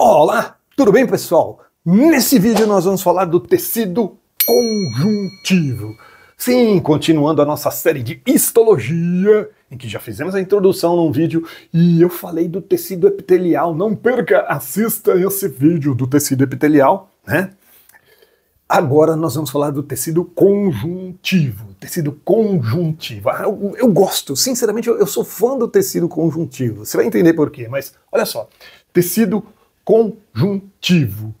Olá, tudo bem, pessoal? Nesse vídeo nós vamos falar do tecido conjuntivo. Sim, continuando a nossa série de histologia, em que já fizemos a introdução num vídeo e eu falei do tecido epitelial. Não perca, assista esse vídeo do tecido epitelial, né? Agora nós vamos falar do tecido conjuntivo. Tecido conjuntivo. Eu gosto, sinceramente, eu sou fã do tecido conjuntivo. Você vai entender por quê, mas olha só. Tecido conjuntivo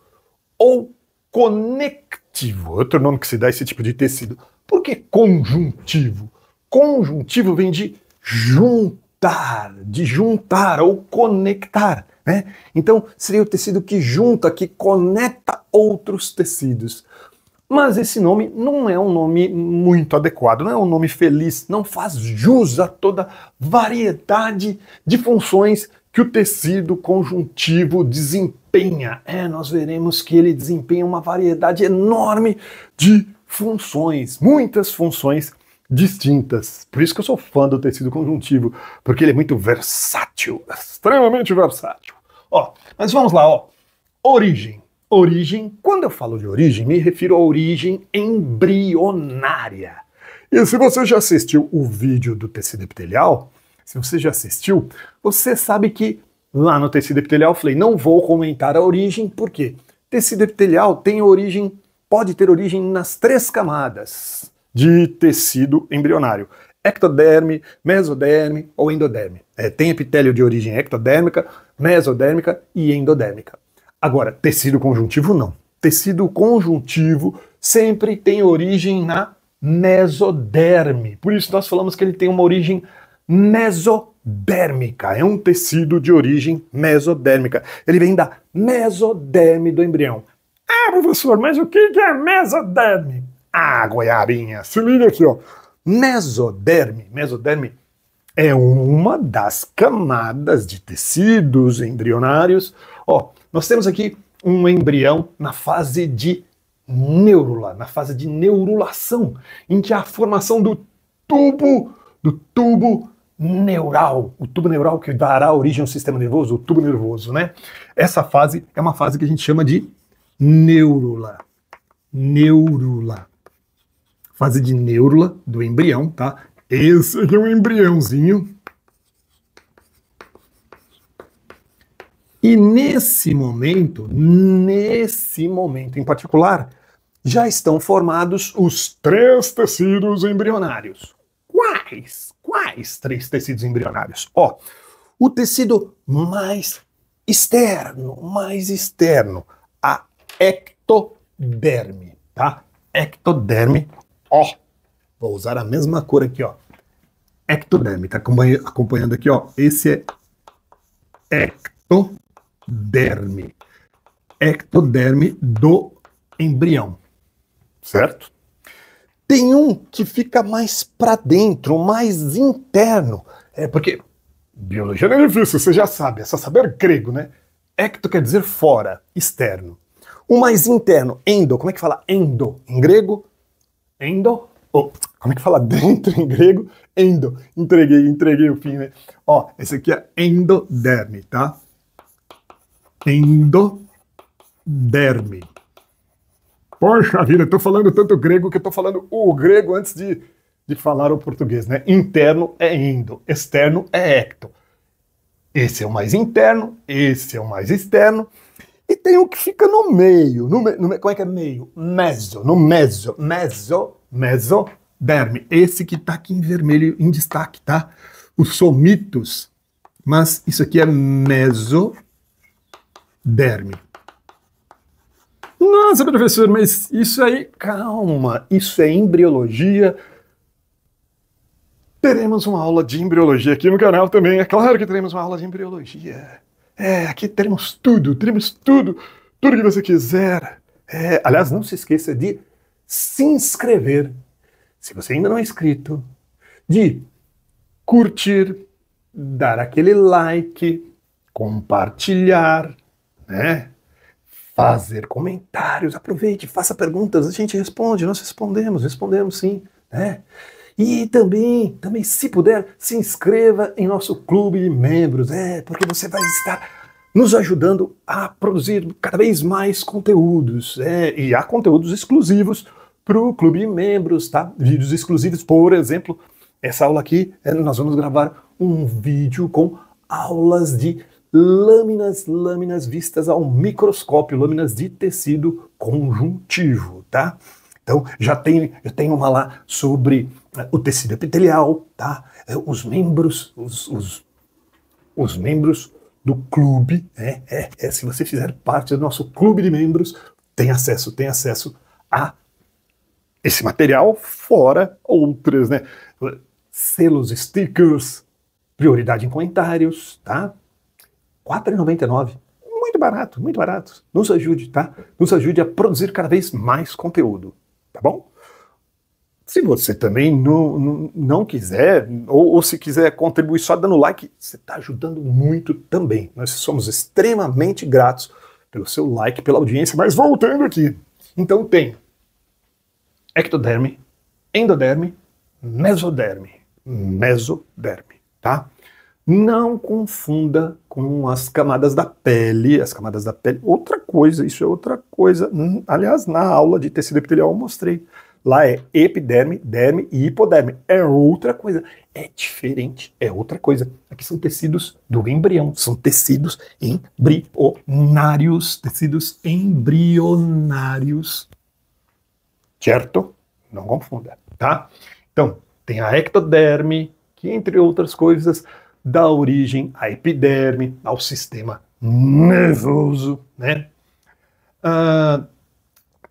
ou conectivo, outro nome que se dá a esse tipo de tecido. Por que conjuntivo? Conjuntivo vem de juntar ou conectar, né? Então seria o tecido que junta, que conecta outros tecidos. Mas esse nome não é um nome muito adequado, não é um nome feliz, não faz jus a toda variedade de funções que o tecido conjuntivo desempenha. Nós veremos que ele desempenha uma variedade enorme de funções, muitas funções distintas. Por isso que eu sou fã do tecido conjuntivo, porque ele é muito versátil, extremamente versátil. Mas vamos lá, origem. Origem, quando eu falo de origem, me refiro à origem embrionária. E se você já assistiu o vídeo do tecido epitelial, se você já assistiu, você sabe que lá no tecido epitelial eu falei, não vou comentar a origem, por quê? Tecido epitelial tem origem, pode ter origem nas 3 camadas de tecido embrionário. Ectoderme, mesoderme ou endoderme. Tem epitélio de origem ectodérmica, mesodérmica e endodérmica. Agora, tecido conjuntivo não. Tecido conjuntivo sempre tem origem na mesoderme. Por isso nós falamos que ele tem uma origem mesodérmica. É um tecido de origem mesodérmica. Ele vem da mesoderme do embrião. Professor, mas o que é mesoderme? Goiabinha, se liga aqui, Mesoderme é uma das camadas de tecidos embrionários. Nós temos aqui um embrião na fase de neurula, na fase de neurulação, em que há a formação do tubo neural, o tubo neural que dará origem ao sistema nervoso, o tubo nervoso, né? Essa fase é uma fase que a gente chama de neurula. Neurula. Fase de neurula do embrião, tá? Esse aqui é um embriãozinho. E nesse momento em particular, já estão formados os 3 tecidos embrionários. Quais 3 tecidos embrionários? O tecido mais externo, a ectoderme, tá? Ectoderme, vou usar a mesma cor aqui, ectoderme, tá acompanhando aqui, esse é ectoderme do embrião, certo? Tem um que fica mais para dentro, mais interno, porque biologia não é difícil, você já sabe, é só saber grego, né? Ecto quer dizer fora, externo. O mais interno, endo, como é que fala endo em grego? Endo, como é que fala dentro em grego? Endo, entreguei o fim, né? Esse aqui é endoderme, tá? Endoderme. Poxa vida, eu tô falando tanto grego que eu tô falando o grego antes de falar o português, né? Interno é endo, externo é ecto. Esse é o mais interno, esse é o mais externo. E tem um que fica no meio. Como é que é meio? Mesoderme. Esse que tá aqui em vermelho, em destaque, tá? Os somitos. Mas isso aqui é mesoderme. Nossa, professor, mas isso aí... Calma, isso é embriologia. Teremos uma aula de embriologia aqui no canal também. É claro que teremos uma aula de embriologia. Aqui teremos tudo que você quiser. Aliás, não se esqueça de se inscrever, se você ainda não é inscrito, de curtir, dar aquele like, compartilhar, né? Fazer comentários, aproveite, faça perguntas, a gente responde, nós respondemos sim, né? E também, se puder, se inscreva em nosso clube de membros, porque você vai estar nos ajudando a produzir cada vez mais conteúdos, e há conteúdos exclusivos para o Clube de Membros, tá? Vídeos exclusivos, por exemplo, essa aula aqui, nós vamos gravar um vídeo com aulas de lâminas vistas ao microscópio, lâminas de tecido conjuntivo, tá? Então, eu tenho uma lá sobre o tecido epitelial, tá? Os membros, os membros do clube, se você fizer parte do nosso clube de membros, tem acesso a esse material, fora outras, né? Selos, stickers, prioridade em comentários, tá? R$ 4,99. Muito barato, muito barato. Nos ajude, tá? Nos ajude a produzir cada vez mais conteúdo, tá bom? Se você também não quiser, ou se quiser contribuir só dando like, você está ajudando muito também. Nós somos extremamente gratos pelo seu like, pela audiência, mas voltando aqui. Então tem ectoderme, endoderme, mesoderme, tá? Não confunda com as camadas da pele, outra coisa, isso é outra coisa. Aliás, na aula de tecido epitelial eu mostrei. Lá é epiderme, derme e hipoderme. É outra coisa. É diferente. É outra coisa. Aqui são tecidos do embrião. São tecidos embrionários. Tecidos embrionários. Certo? Não confunda, tá? Então, tem a ectoderme, que entre outras coisas dá origem à epiderme, ao sistema nervoso, né?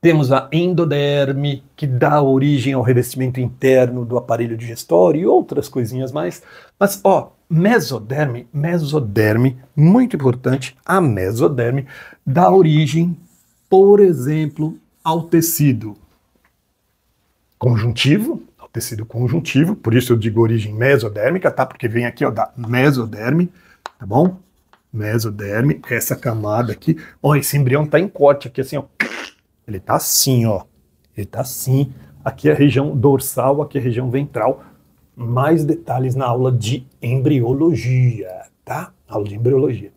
Temos a endoderme, que dá origem ao revestimento interno do aparelho digestório e outras coisinhas mais. Mas, mesoderme, muito importante, a mesoderme dá origem, por exemplo, ao tecido conjuntivo, por isso eu digo origem mesodérmica, tá? Porque vem aqui, da mesoderme, tá bom? Mesoderme, essa camada aqui, esse embrião tá em corte aqui, assim, ele tá assim, ele tá assim, aqui é a região dorsal, aqui é a região ventral, mais detalhes na aula de embriologia, tá? Aula de embriologia.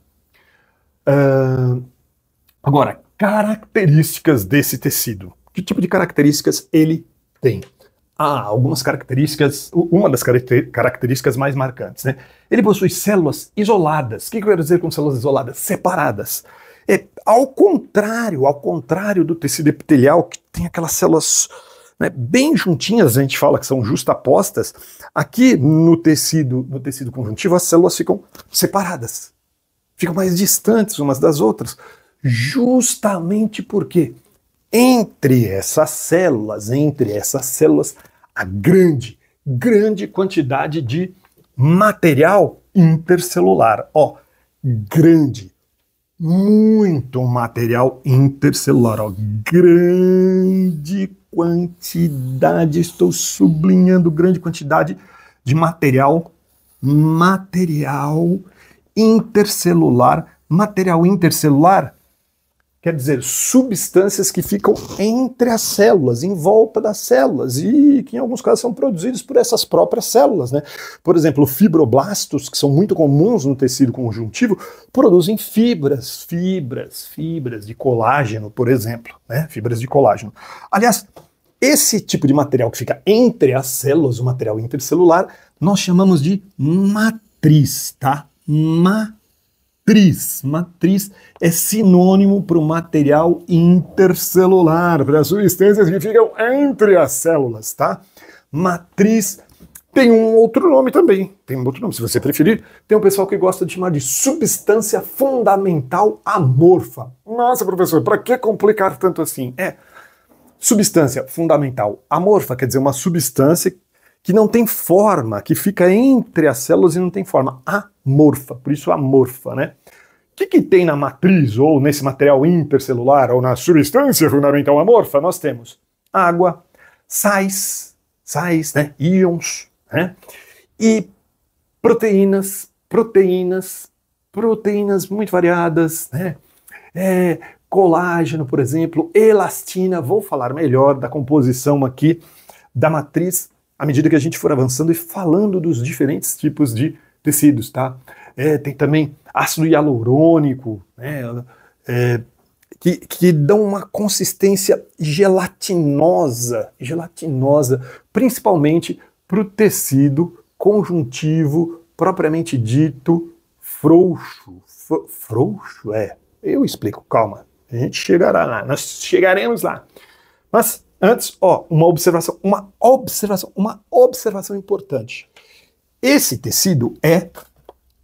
Agora, características desse tecido. Que tipo de características ele tem? Algumas características, uma das características mais marcantes, né? Ele possui células isoladas. O que eu quero dizer com células isoladas? Separadas. Ao contrário do tecido epitelial, que tem aquelas células, né, bem juntinhas, a gente fala que são justapostas, aqui no tecido conjuntivo as células ficam separadas, ficam mais distantes umas das outras, justamente porque entre essas células, a grande quantidade de material intercelular, muito material intercelular, grande quantidade, estou sublinhando, grande quantidade de material intercelular. Material intercelular quer dizer substâncias que ficam entre as células, em volta das células, e que em alguns casos são produzidos por essas próprias células, né? Por exemplo, fibroblastos, que são muito comuns no tecido conjuntivo, produzem fibras de colágeno, por exemplo, né? Fibras de colágeno. Aliás, esse tipo de material que fica entre as células, o material intercelular, nós chamamos de matriz, tá? Matriz é sinônimo para o material intercelular, para as substâncias que ficam entre as células, tá? Matriz tem um outro nome também, se você preferir. Tem um pessoal que gosta de chamar de substância fundamental amorfa. Nossa, professor, para que complicar tanto assim? Substância fundamental amorfa quer dizer uma substância que não tem forma, que fica entre as células e não tem forma. Amorfa, por isso amorfa, né? O que tem na matriz, ou nesse material intercelular, ou na substância fundamental amorfa? Nós temos água, sais, né? Íons, né? E proteínas muito variadas, né? Colágeno, por exemplo, elastina. Vou falar melhor da composição aqui da matriz à medida que a gente for avançando e falando dos diferentes tipos de tecidos, tá? tem também ácido hialurônico, né? Que dão uma consistência gelatinosa, principalmente para o tecido conjuntivo propriamente dito frouxo. Frouxo? Eu explico, calma. A gente chegará lá, nós chegaremos lá. Mas antes, uma observação importante. Esse tecido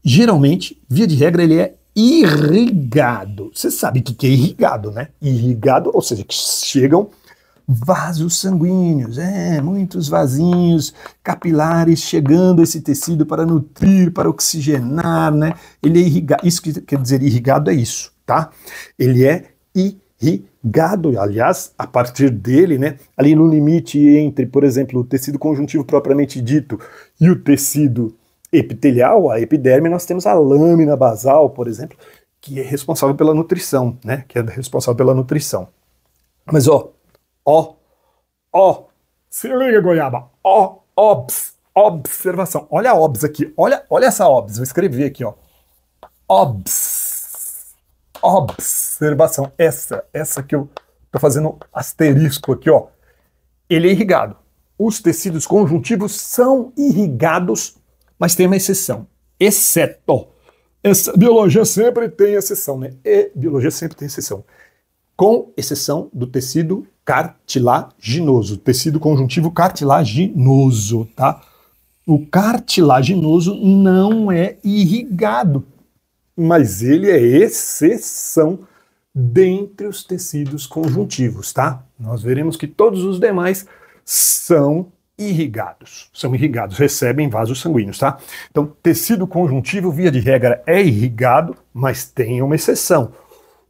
geralmente, via de regra, ele é irrigado. Você sabe o que é irrigado, né? Irrigado, ou seja, que chegam vasos sanguíneos, muitos vasinhos capilares chegando a esse tecido para nutrir, para oxigenar, né? Ele é irrigado. Isso que quer dizer irrigado é isso, tá? Ele é irrigado, aliás, a partir dele, né? Ali no limite entre, por exemplo, o tecido conjuntivo propriamente dito e o tecido epitelial, a epiderme, nós temos a lâmina basal, por exemplo, que é responsável pela nutrição, né? Mas se liga, goiaba, observação, olha a obs aqui, olha essa obs, vou escrever aqui, observação, essa que eu tô fazendo asterisco aqui, ele é irrigado. Os tecidos conjuntivos são irrigados, mas tem uma exceção, exceto. Biologia sempre tem exceção, né? Biologia sempre tem exceção. Com exceção do tecido cartilaginoso, tecido conjuntivo cartilaginoso, tá? O cartilaginoso não é irrigado, mas ele é exceção dentre os tecidos conjuntivos, tá? Nós veremos que todos os demais são irrigados, recebem vasos sanguíneos, tá? Então, tecido conjuntivo, via de regra, é irrigado, mas tem uma exceção.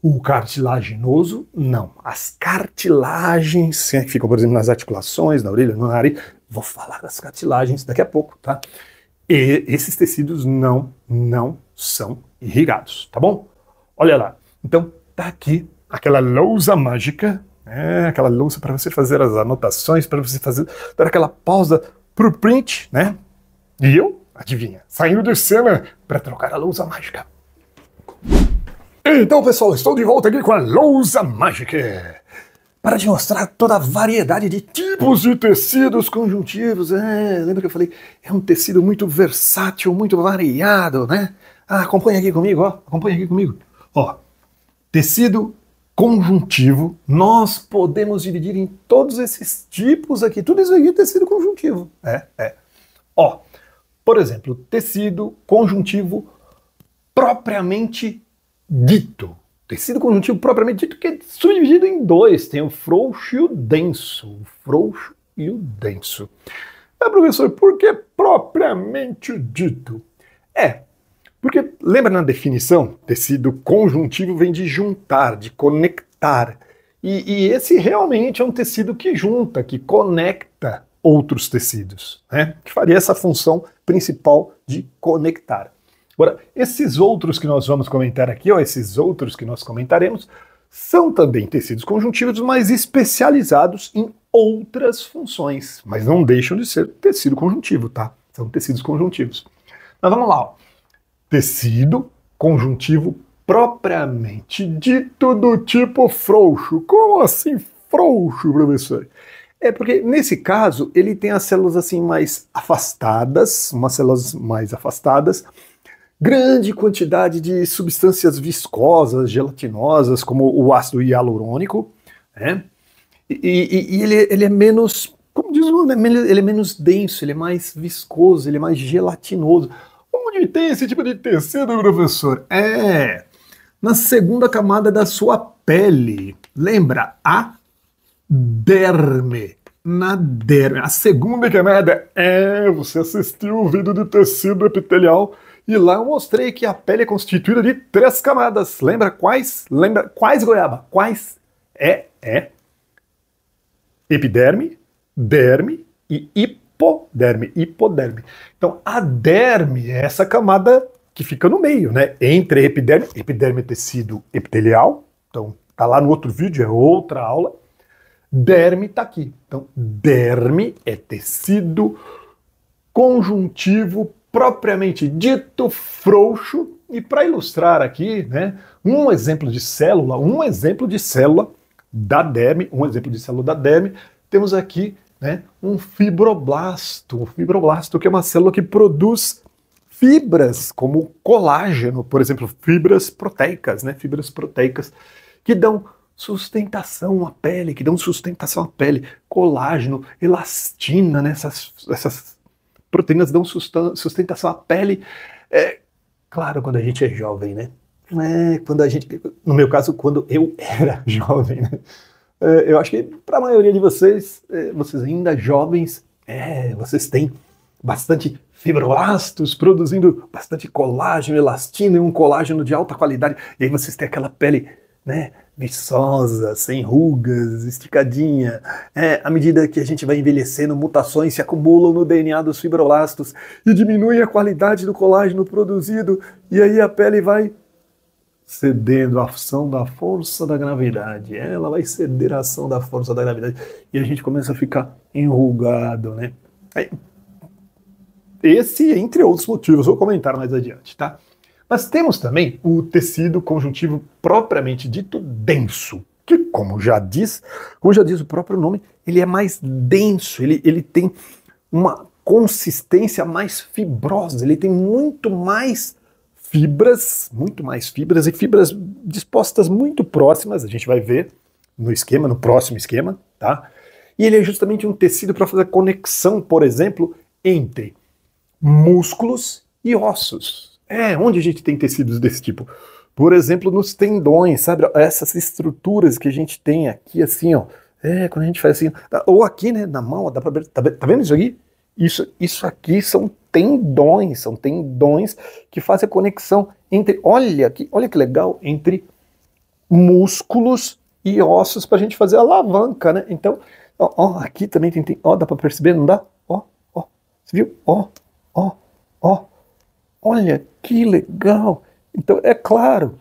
O cartilaginoso, não. As cartilagens, que ficam, por exemplo, nas articulações, na orelha, no nariz, vou falar das cartilagens daqui a pouco, tá? E esses tecidos não são irrigados, tá bom? Olha lá. Então, tá aqui aquela lousa mágica, aquela lousa para você fazer as anotações, para você dar aquela pausa pro print, né? E eu, adivinha, saindo de cena para trocar a lousa mágica. Então, pessoal, estou de volta aqui com a lousa mágica para te mostrar toda a variedade de tipos de tecidos conjuntivos. Lembra que eu falei? É um tecido muito versátil, muito variado, né? Acompanha aqui comigo, tecido conjuntivo, nós podemos dividir em todos esses tipos aqui. Tudo isso aqui é tecido conjuntivo. Por exemplo, tecido conjuntivo propriamente dito. Tecido conjuntivo propriamente dito que é subdividido em dois. Tem o frouxo e o denso. Professor, por que propriamente dito? Porque, lembra na definição? Tecido conjuntivo vem de juntar, de conectar. E esse realmente é um tecido que junta, que conecta outros tecidos, né? Que faria essa função principal de conectar. Agora, esses outros que nós vamos comentar aqui, esses outros que nós comentaremos, são também tecidos conjuntivos, mas especializados em outras funções. Mas não deixam de ser tecido conjuntivo, tá? São tecidos conjuntivos. Mas vamos lá, tecido conjuntivo propriamente dito do tipo frouxo. Como assim frouxo, professor? Porque nesse caso ele tem as células assim mais afastadas, grande quantidade de substâncias viscosas, gelatinosas, como o ácido hialurônico, né? E ele é menos, como diz o nome, ele é menos denso, ele é mais viscoso, ele é mais gelatinoso. Onde tem esse tipo de tecido, professor? Na segunda camada da sua pele. Lembra? A derme. Na derme. A segunda camada. Você assistiu o vídeo de tecido epitelial e lá eu mostrei que a pele é constituída de 3 camadas. Lembra quais? Goiaba? Quais? Epiderme, derme e hipoderme. Então, a derme é essa camada que fica no meio, né? Entre a epiderme. Epiderme é tecido epitelial. Então, tá lá no outro vídeo, é outra aula. Derme tá aqui. Então, derme é tecido conjuntivo propriamente dito frouxo. E para ilustrar aqui, né, um exemplo de célula da derme, temos aqui, né, um fibroblasto que é uma célula que produz fibras como colágeno, por exemplo, fibras proteicas, que dão sustentação à pele, colágeno, elastina, né, essas proteínas dão sustentação à pele. Claro, quando a gente é jovem, né? No meu caso, quando eu era jovem, né? Eu acho que para a maioria de vocês, vocês ainda jovens, vocês têm bastante fibroblastos produzindo bastante colágeno, elastina e um colágeno de alta qualidade. E aí vocês têm aquela pele, né, viçosa, sem rugas, esticadinha. À medida que a gente vai envelhecendo, mutações se acumulam no DNA dos fibroblastos e diminuem a qualidade do colágeno produzido, e aí a pele vai cedendo à ação da força da gravidade. Ela vai ceder à ação da força da gravidade e a gente começa a ficar enrugado, né? Esse, entre outros motivos, vou comentar mais adiante, tá? Mas temos também o tecido conjuntivo propriamente dito denso, que, como já diz o próprio nome, ele é mais denso, ele tem uma consistência mais fibrosa, ele tem muito mais fibras e fibras dispostas muito próximas, a gente vai ver no próximo esquema, tá? E ele é justamente um tecido para fazer conexão, por exemplo, entre músculos e ossos. Onde a gente tem tecidos desse tipo? Por exemplo, nos tendões, sabe? Essas estruturas que a gente tem aqui, assim, ó. Quando a gente faz assim, ou aqui, né, na mão, ó, dá pra ver, tá vendo isso aqui? Isso aqui são tendões que fazem a conexão entre, olha que legal, entre músculos e ossos pra gente fazer a alavanca, né? Então, ó, aqui também tem, ó, dá pra perceber, não dá? Ó, você viu? Ó. Olha que legal! Então, é claro,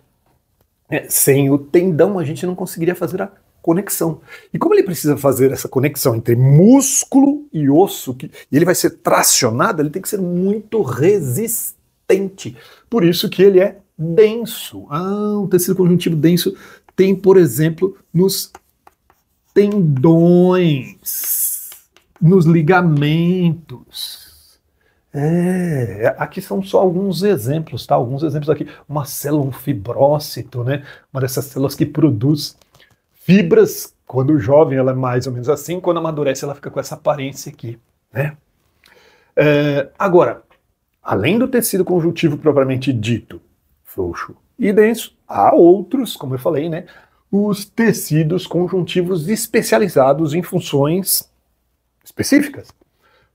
sem o tendão a gente não conseguiria fazer a conexão. E como ele precisa fazer essa conexão entre músculo e osso, e ele vai ser tracionado, ele tem que ser muito resistente. Por isso que ele é denso. Um tecido conjuntivo denso tem, por exemplo, nos tendões, nos ligamentos. Aqui são só alguns exemplos, tá? Alguns exemplos aqui. Uma célula, um fibrócito, né? Uma dessas células que produz fibras. Quando jovem ela é mais ou menos assim, quando amadurece ela fica com essa aparência aqui, né? Agora, além do tecido conjuntivo propriamente dito, frouxo e denso, há outros, como eu falei, né? Os tecidos conjuntivos especializados em funções específicas.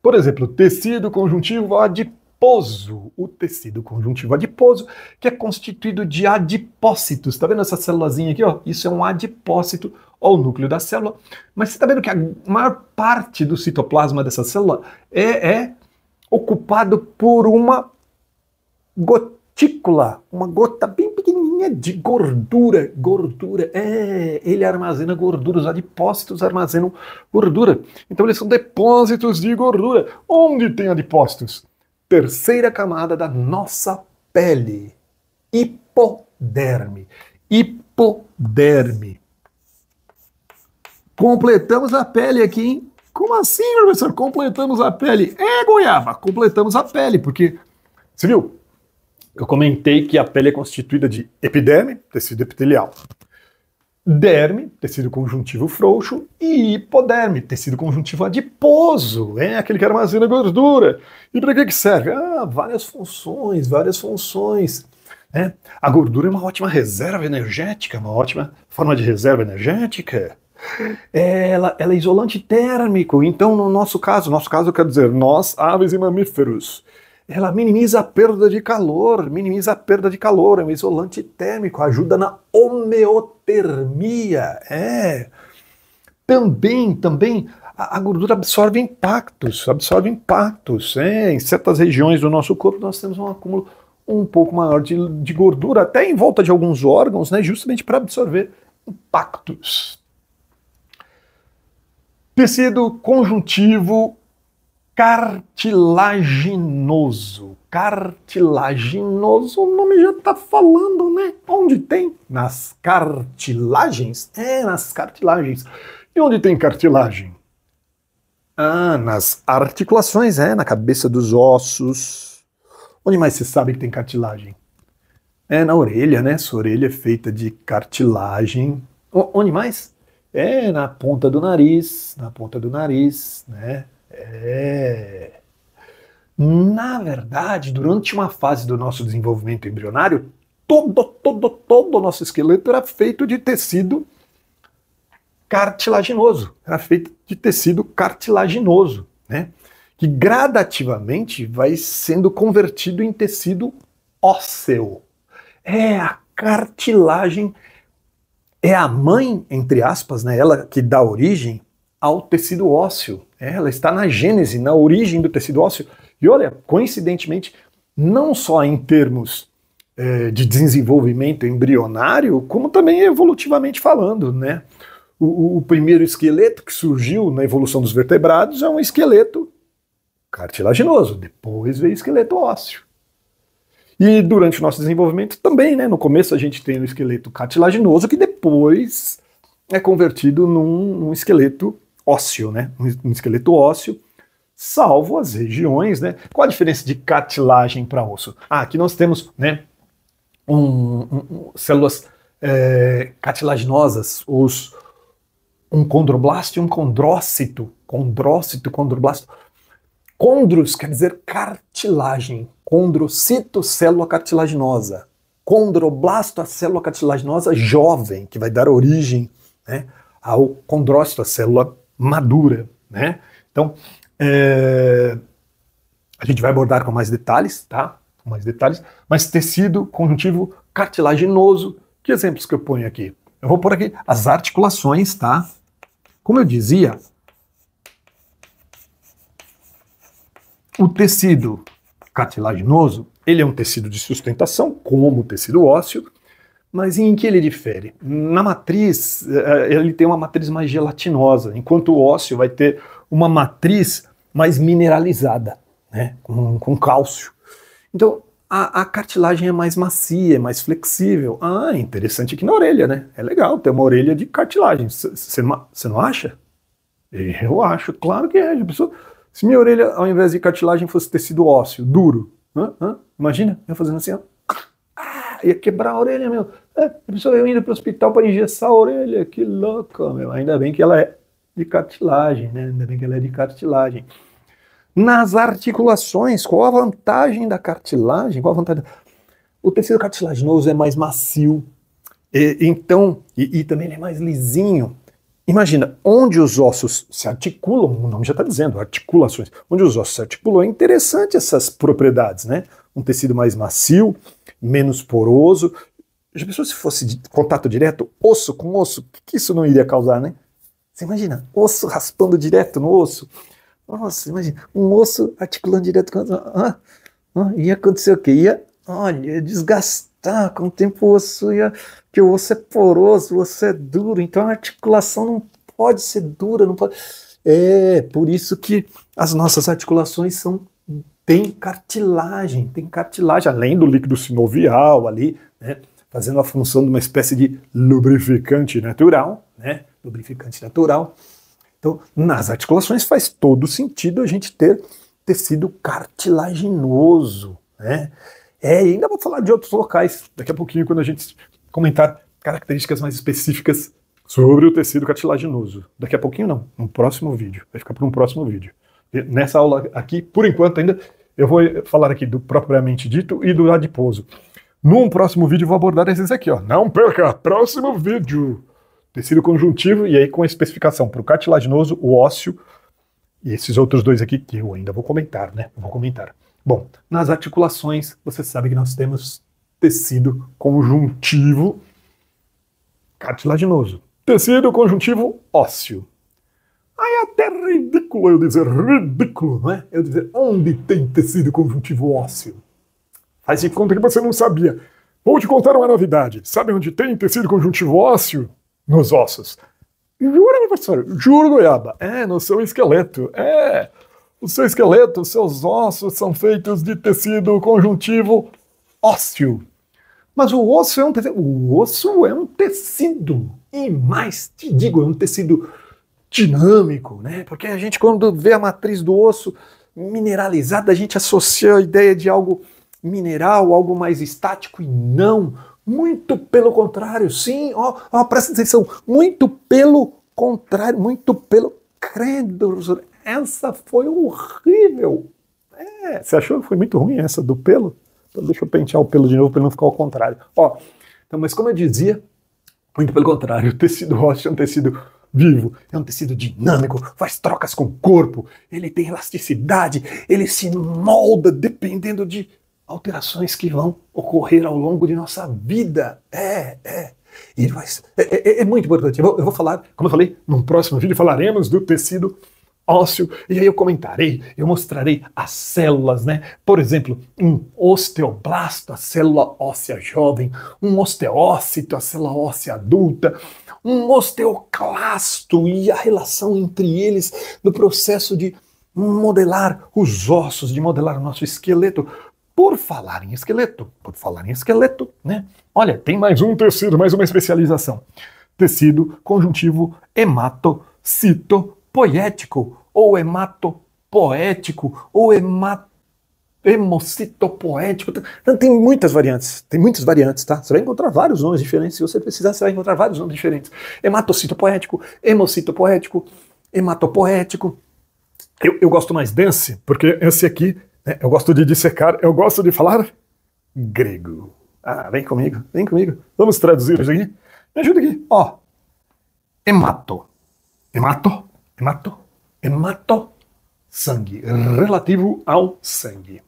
Por exemplo, tecido conjuntivo adiposo. O tecido conjuntivo adiposo, que é constituído de adipócitos. Tá vendo essa célulazinha aqui, ó? Isso é um adipócito, ó, o núcleo da célula. Mas você tá vendo que a maior parte do citoplasma dessa célula é ocupado por uma gotícula, uma gota bem pequenininha de gordura. Ele armazena gordura, os adipócitos armazenam gordura. Então eles são depósitos de gordura. Onde tem adipócitos? Terceira camada da nossa pele. Hipoderme. Completamos a pele aqui, hein? Como assim, professor? Completamos a pele? Goiaba, completamos a pele, porque, você viu? Eu comentei que a pele é constituída de epiderme, tecido epitelial, derme, tecido conjuntivo frouxo, e hipoderme, tecido conjuntivo adiposo, aquele que armazena gordura. E para que serve? Várias funções. A gordura é uma ótima reserva energética, uma ótima forma de reserva energética. Ela é isolante térmico, então no nosso caso quer dizer, nós, aves e mamíferos, ela minimiza a perda de calor, é um isolante térmico, ajuda na homeotermia. Também a gordura absorve impactos. Em certas regiões do nosso corpo nós temos um acúmulo um pouco maior de gordura, até em volta de alguns órgãos, né, justamente para absorver impactos. Tecido conjuntivo cartilaginoso. cartilaginoso, o nome já tá falando, né? Onde tem? Nas cartilagens? É, nas cartilagens. E onde tem cartilagem? Ah, nas articulações, na cabeça dos ossos. Onde mais você sabe que tem cartilagem? É na orelha, né? Sua orelha é feita de cartilagem. Onde mais? É na ponta do nariz, né? Na verdade, durante uma fase do nosso desenvolvimento embrionário, todo o nosso esqueleto era feito de tecido cartilaginoso. Era feito de tecido cartilaginoso, né? Que gradativamente vai sendo convertido em tecido ósseo. A cartilagem é a mãe, entre aspas, né? Ela que dá origem ao tecido ósseo. Ela está na gênese, na origem do tecido ósseo. E olha, coincidentemente, não só em termos de desenvolvimento embrionário, como também evolutivamente falando, né? O primeiro esqueleto que surgiu na evolução dos vertebrados é um esqueleto cartilaginoso, depois veio o esqueleto ósseo. E durante o nosso desenvolvimento também, né? No começo a gente tem o esqueleto cartilaginoso, que depois é convertido num esqueleto ósseo, né? Um esqueleto ósseo, salvo as regiões, né? Qual a diferença de cartilagem para osso? Aqui nós temos, né, células cartilaginosas, um condroblasto e um condrócito. Condrócito. Condros quer dizer cartilagem. Condrocito, célula cartilaginosa. Condroblasto, a célula cartilaginosa jovem, que vai dar origem, né, ao condrócito, a célula madura, né? Então, a gente vai abordar com mais detalhes, tá? Com mais detalhes, mas tecido conjuntivo cartilaginoso, que exemplos que eu ponho aqui? Eu vou pôr aqui as articulações, tá? Como eu dizia, o tecido cartilaginoso, ele é um tecido de sustentação, como o tecido ósseo, mas em que ele difere? Na matriz, ele tem uma matriz mais gelatinosa, enquanto o ósseo vai ter uma matriz mais mineralizada, né, com cálcio. Então, a cartilagem é mais macia, é mais flexível. Interessante aqui na orelha, né? É legal ter uma orelha de cartilagem. Você não acha? Eu acho, claro que é. Se minha orelha, ao invés de cartilagem, fosse tecido ósseo, duro, imagina, eu fazendo assim, ó. Ia quebrar a orelha, meu. A pessoa eu indo para o hospital para engessar a orelha, que louco, meu. Ainda bem que ela é de cartilagem, né? Ainda bem que ela é de cartilagem. Nas articulações, qual a vantagem da cartilagem? Qual a vantagem? O tecido cartilaginoso é mais macio, e também ele é mais lisinho. Imagina, onde os ossos se articulam, o nome já está dizendo, articulações. Onde os ossos se articulam, é interessante essas propriedades, né? Um tecido mais macio, menos poroso. Já pensou se fosse de contato direto, osso com osso? O que isso não iria causar, né? Você imagina, osso raspando direto no osso. Nossa, imagina, um osso articulando direto com o outro. Ia acontecer o quê? Ia desgastar com o tempo o osso, porque o osso é poroso, o osso é duro, então a articulação não pode ser dura, não pode. Por isso que as nossas articulações tem cartilagem, além do líquido sinovial ali, né, fazendo a função de uma espécie de lubrificante natural, né? Lubrificante natural. Então, nas articulações faz todo sentido a gente ter tecido cartilaginoso, né? E ainda vou falar de outros locais daqui a pouquinho, quando a gente comentar características mais específicas sobre o tecido cartilaginoso. Daqui a pouquinho não, no próximo vídeo. Vai ficar para um próximo vídeo. E nessa aula aqui, por enquanto ainda, eu vou falar aqui do propriamente dito e do adiposo. Num próximo vídeo eu vou abordar esses aqui, ó. Não perca, próximo vídeo! Tecido conjuntivo, e aí com a especificação para o cartilaginoso, o ósseo, e esses outros dois aqui que eu ainda vou comentar, né? Bom, nas articulações, você sabe que nós temos tecido conjuntivo cartilaginoso. Tecido conjuntivo ósseo. Aí é até ridículo eu dizer ridículo, não é? Eu dizer onde tem tecido conjuntivo ósseo. Faz de conta que você não sabia. Vou te contar uma novidade. Sabe onde tem tecido conjuntivo ósseo? Nos ossos. Jura, professor? Juro, goiaba. No seu esqueleto. O seu esqueleto, os seus ossos são feitos de tecido conjuntivo ósseo. Mas o osso é um tecido. O osso é um tecido. E mais te digo, é um tecido dinâmico, né? Porque a gente, quando vê a matriz do osso mineralizada, a gente associa a ideia de algo mineral, algo mais estático, e não. Muito pelo contrário, sim, presta atenção, muito pelo contrário, muito pelo credo, essa foi horrível. Você achou que foi muito ruim essa do pelo? Então deixa eu pentear o pelo de novo para ele não ficar ao contrário. Então, mas como eu dizia, muito pelo contrário, o tecido ósseo é um tecido vivo, é um tecido dinâmico, faz trocas com o corpo, ele tem elasticidade, ele se molda dependendo de alterações que vão ocorrer ao longo de nossa vida. É muito importante. Eu vou falar, como eu falei, num próximo vídeo falaremos do tecido ósseo, e aí eu comentarei, eu mostrarei as células, né? Por exemplo, um osteoblasto, a célula óssea jovem, um osteócito, a célula óssea adulta, um osteoclasto e a relação entre eles no processo de modelar os ossos, de modelar o nosso esqueleto. Por falar em esqueleto, né? Olha, tem mais um tecido, mais uma especialização. Tecido conjuntivo hematocitopoético, ou hematopoético, ou hemocitopoético. Tem muitas variantes, tá? Você vai encontrar vários nomes diferentes, se você precisar, você vai encontrar vários nomes diferentes. Hematocitopoético, hemocitopoético, hematopoético. Eu gosto mais desse, porque esse aqui, né, eu gosto de dissecar, eu gosto de falar grego. Vem comigo. Vamos traduzir isso aqui? Me ajuda aqui. Hemato, sangue, relativo ao sangue.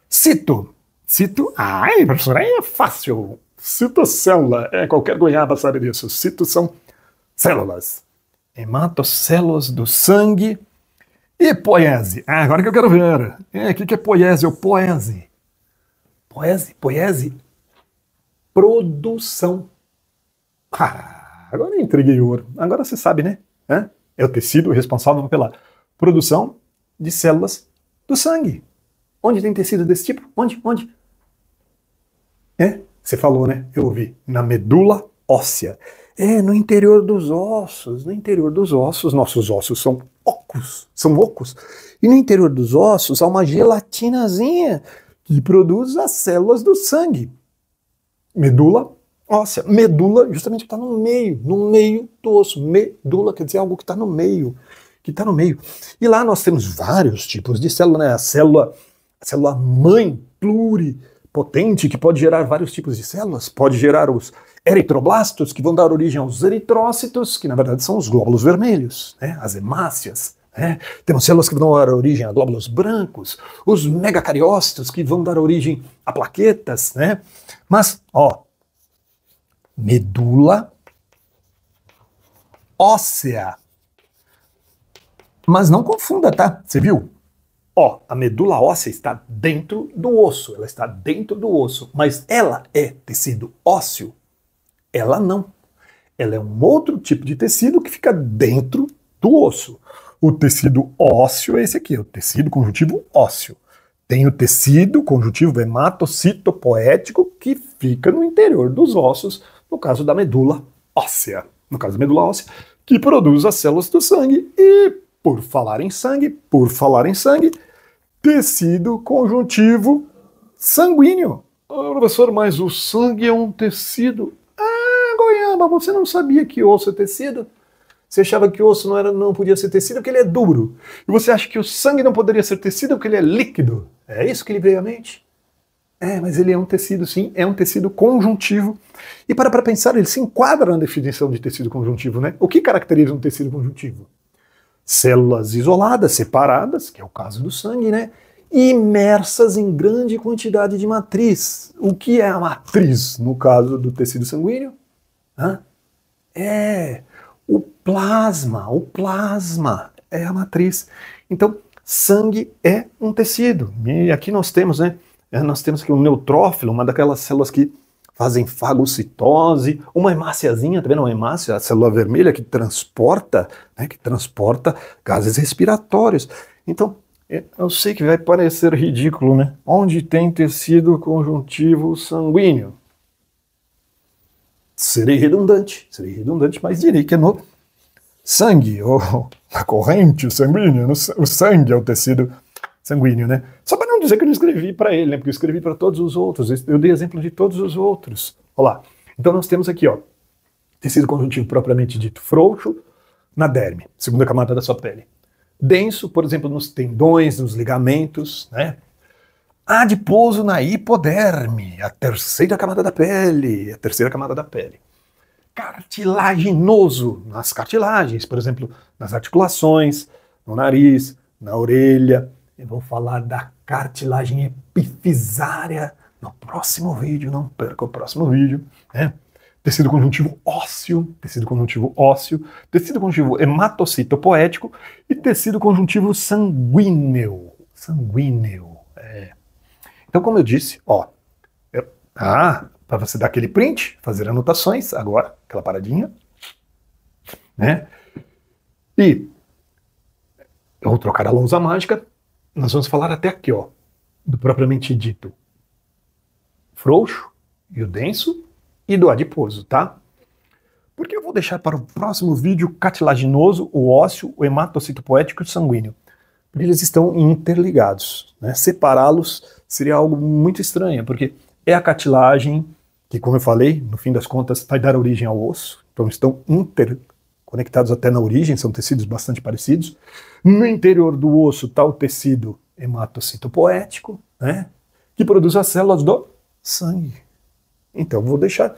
Cito, professor, aí é fácil. Citocélula, qualquer goiaba sabe disso. Cito são células. Hematocélulas do sangue. E poiese? Agora que eu quero ver. O que é poiese ou poese? Poiese. Produção. Agora eu entreguei ouro. Agora você sabe, né? É o tecido responsável pela produção de células do sangue. Onde tem tecido desse tipo? Onde? Você falou, né? Eu ouvi. Na medula óssea. No interior dos ossos. Nossos ossos são ocos. E no interior dos ossos há uma gelatinazinha que produz as células do sangue. Medula óssea. Medula justamente está no meio do osso. Medula quer dizer algo que está no meio. E lá nós temos vários tipos de célula, né? A célula mãe pluripotente, que pode gerar vários tipos de células. Pode gerar os eritroblastos, que vão dar origem aos eritrócitos, que na verdade são os glóbulos vermelhos, né? As hemácias. Temos células que vão dar origem a glóbulos brancos, os megacariócitos, que vão dar origem a plaquetas, né? Mas, medula óssea. Mas não confunda, tá? Você viu? A medula óssea está dentro do osso, mas ela é tecido ósseo? Ela não. Ela é um outro tipo de tecido que fica dentro do osso. O tecido ósseo é esse aqui, o tecido conjuntivo ósseo. Tem o tecido conjuntivo hematocitopoético que fica no interior dos ossos, no caso da medula óssea. Que produz as células do sangue. E, por falar em sangue, tecido conjuntivo sanguíneo. Professor, mas o sangue é um tecido? Goiaba, você não sabia que osso é tecido? Você achava que o osso não podia ser tecido porque ele é duro. E você acha que o sangue não poderia ser tecido porque ele é líquido. É isso que lhe veio à mente? Mas ele é um tecido, sim, é um tecido conjuntivo. E para pensar, ele se enquadra na definição de tecido conjuntivo, né? O que caracteriza um tecido conjuntivo? Células isoladas, separadas, que é o caso do sangue, né? Imersas em grande quantidade de matriz. O que é a matriz no caso do tecido sanguíneo? O plasma é a matriz. Então, sangue é um tecido. E aqui nós temos, né? Nós temos aqui um neutrófilo, uma daquelas células que fazem fagocitose, uma hemáciazinha, tá vendo? Uma hemácia, a célula vermelha que transporta gases respiratórios. Então, Eu sei que vai parecer ridículo, né? Onde tem tecido conjuntivo sanguíneo? Serei redundante, mas direi que é no sangue, ou na corrente sanguínea. O sangue é o tecido sanguíneo, né? Só para não dizer que eu não escrevi para ele, né? Porque eu escrevi para todos os outros. Eu dei exemplo de todos os outros. Olha lá. Então nós temos aqui, ó, tecido conjuntivo propriamente dito frouxo na derme, segunda camada da sua pele. Denso, por exemplo, nos tendões, nos ligamentos, né? Adiposo na hipoderme, a terceira camada da pele, Cartilaginoso nas cartilagens, por exemplo, nas articulações, no nariz, na orelha. Eu vou falar da cartilagem epifisária no próximo vídeo, não perca o próximo vídeo, né? Tecido conjuntivo ósseo, tecido conjuntivo hematocitopoético e tecido conjuntivo sanguíneo. Então, como eu disse, ó, para você dar aquele print, fazer anotações, agora, aquela paradinha, né? E eu vou trocar a lousa mágica, nós vamos falar até aqui, ó, do propriamente dito frouxo e o denso, e do adiposo, tá? Porque eu vou deixar para o próximo vídeo cartilaginoso, o ósseo, o hematocitopoético e o sanguíneo. Porque eles estão interligados, né? Separá-los seria algo muito estranho, porque é a cartilagem que, como eu falei, no fim das contas vai dar origem ao osso, então estão interconectados até na origem, são tecidos bastante parecidos. No interior do osso está o tecido hematocitopoético, né? Que produz as células do sangue. Então vou deixar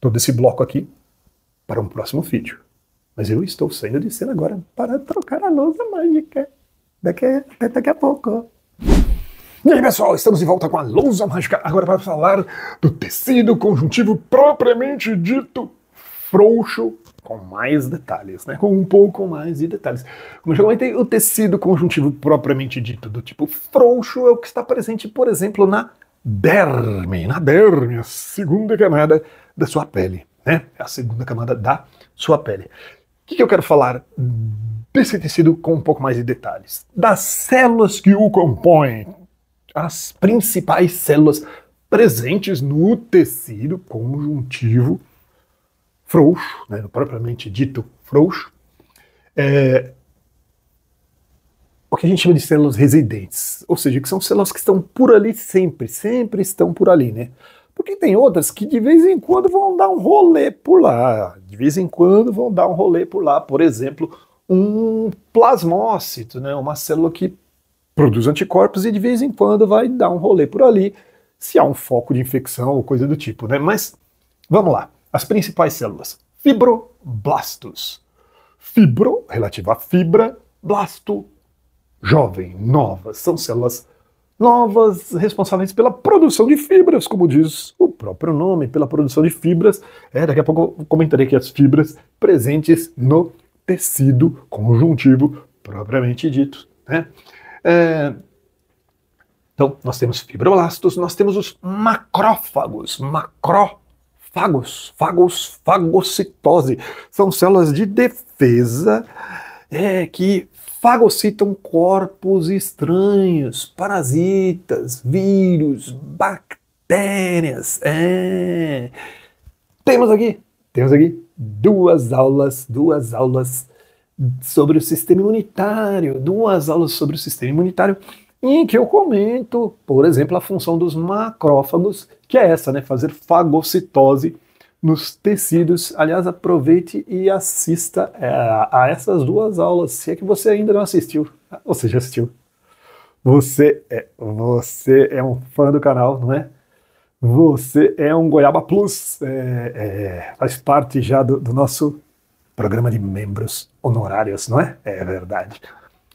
todo esse bloco aqui para um próximo vídeo. Mas eu estou saindo de cena agora para trocar a lousa mágica. Daqui a pouco. E aí, pessoal, estamos de volta com a lousa mágica, agora para falar do tecido conjuntivo propriamente dito frouxo, com mais detalhes, né? Com um pouco mais de detalhes. Como eu já comentei, o tecido conjuntivo propriamente dito do tipo frouxo é o que está presente, por exemplo, na derme, a segunda camada da sua pele, né? A segunda camada da sua pele. O que eu quero falar desse tecido com um pouco mais de detalhes? Das células que o compõem, as principais células presentes no tecido conjuntivo frouxo, né? Propriamente dito frouxo, o que a gente chama de células residentes, ou seja, que são células que estão por ali sempre estão por ali, né? Porque tem outras que de vez em quando vão dar um rolê por lá, por exemplo, um plasmócito, né? Uma célula que produz anticorpos e de vez em quando vai dar um rolê por ali, se há um foco de infecção ou coisa do tipo, né? Mas, vamos lá, as principais células, fibroblastos, fibro, relativo à fibra, blasto, jovem, novas, são células novas responsáveis pela produção de fibras, como diz o próprio nome, pela produção de fibras. Daqui a pouco eu comentarei aqui as fibras presentes no tecido conjuntivo propriamente dito, né? Então, nós temos fibroblastos, nós temos os macrófagos, fagocitose, são células de defesa que fagocitam corpos estranhos, parasitas, vírus, bactérias. Temos aqui duas aulas sobre o sistema imunitário, em que eu comento, por exemplo, a função dos macrófagos, que é essa, né, fazer fagocitose nos tecidos. Aliás, aproveite e assista a essas duas aulas, se é que você ainda não assistiu. Você já assistiu. Você é um fã do canal, não é? Você é um Goiaba Plus, faz parte já do nosso programa de membros honorários, não é? É verdade.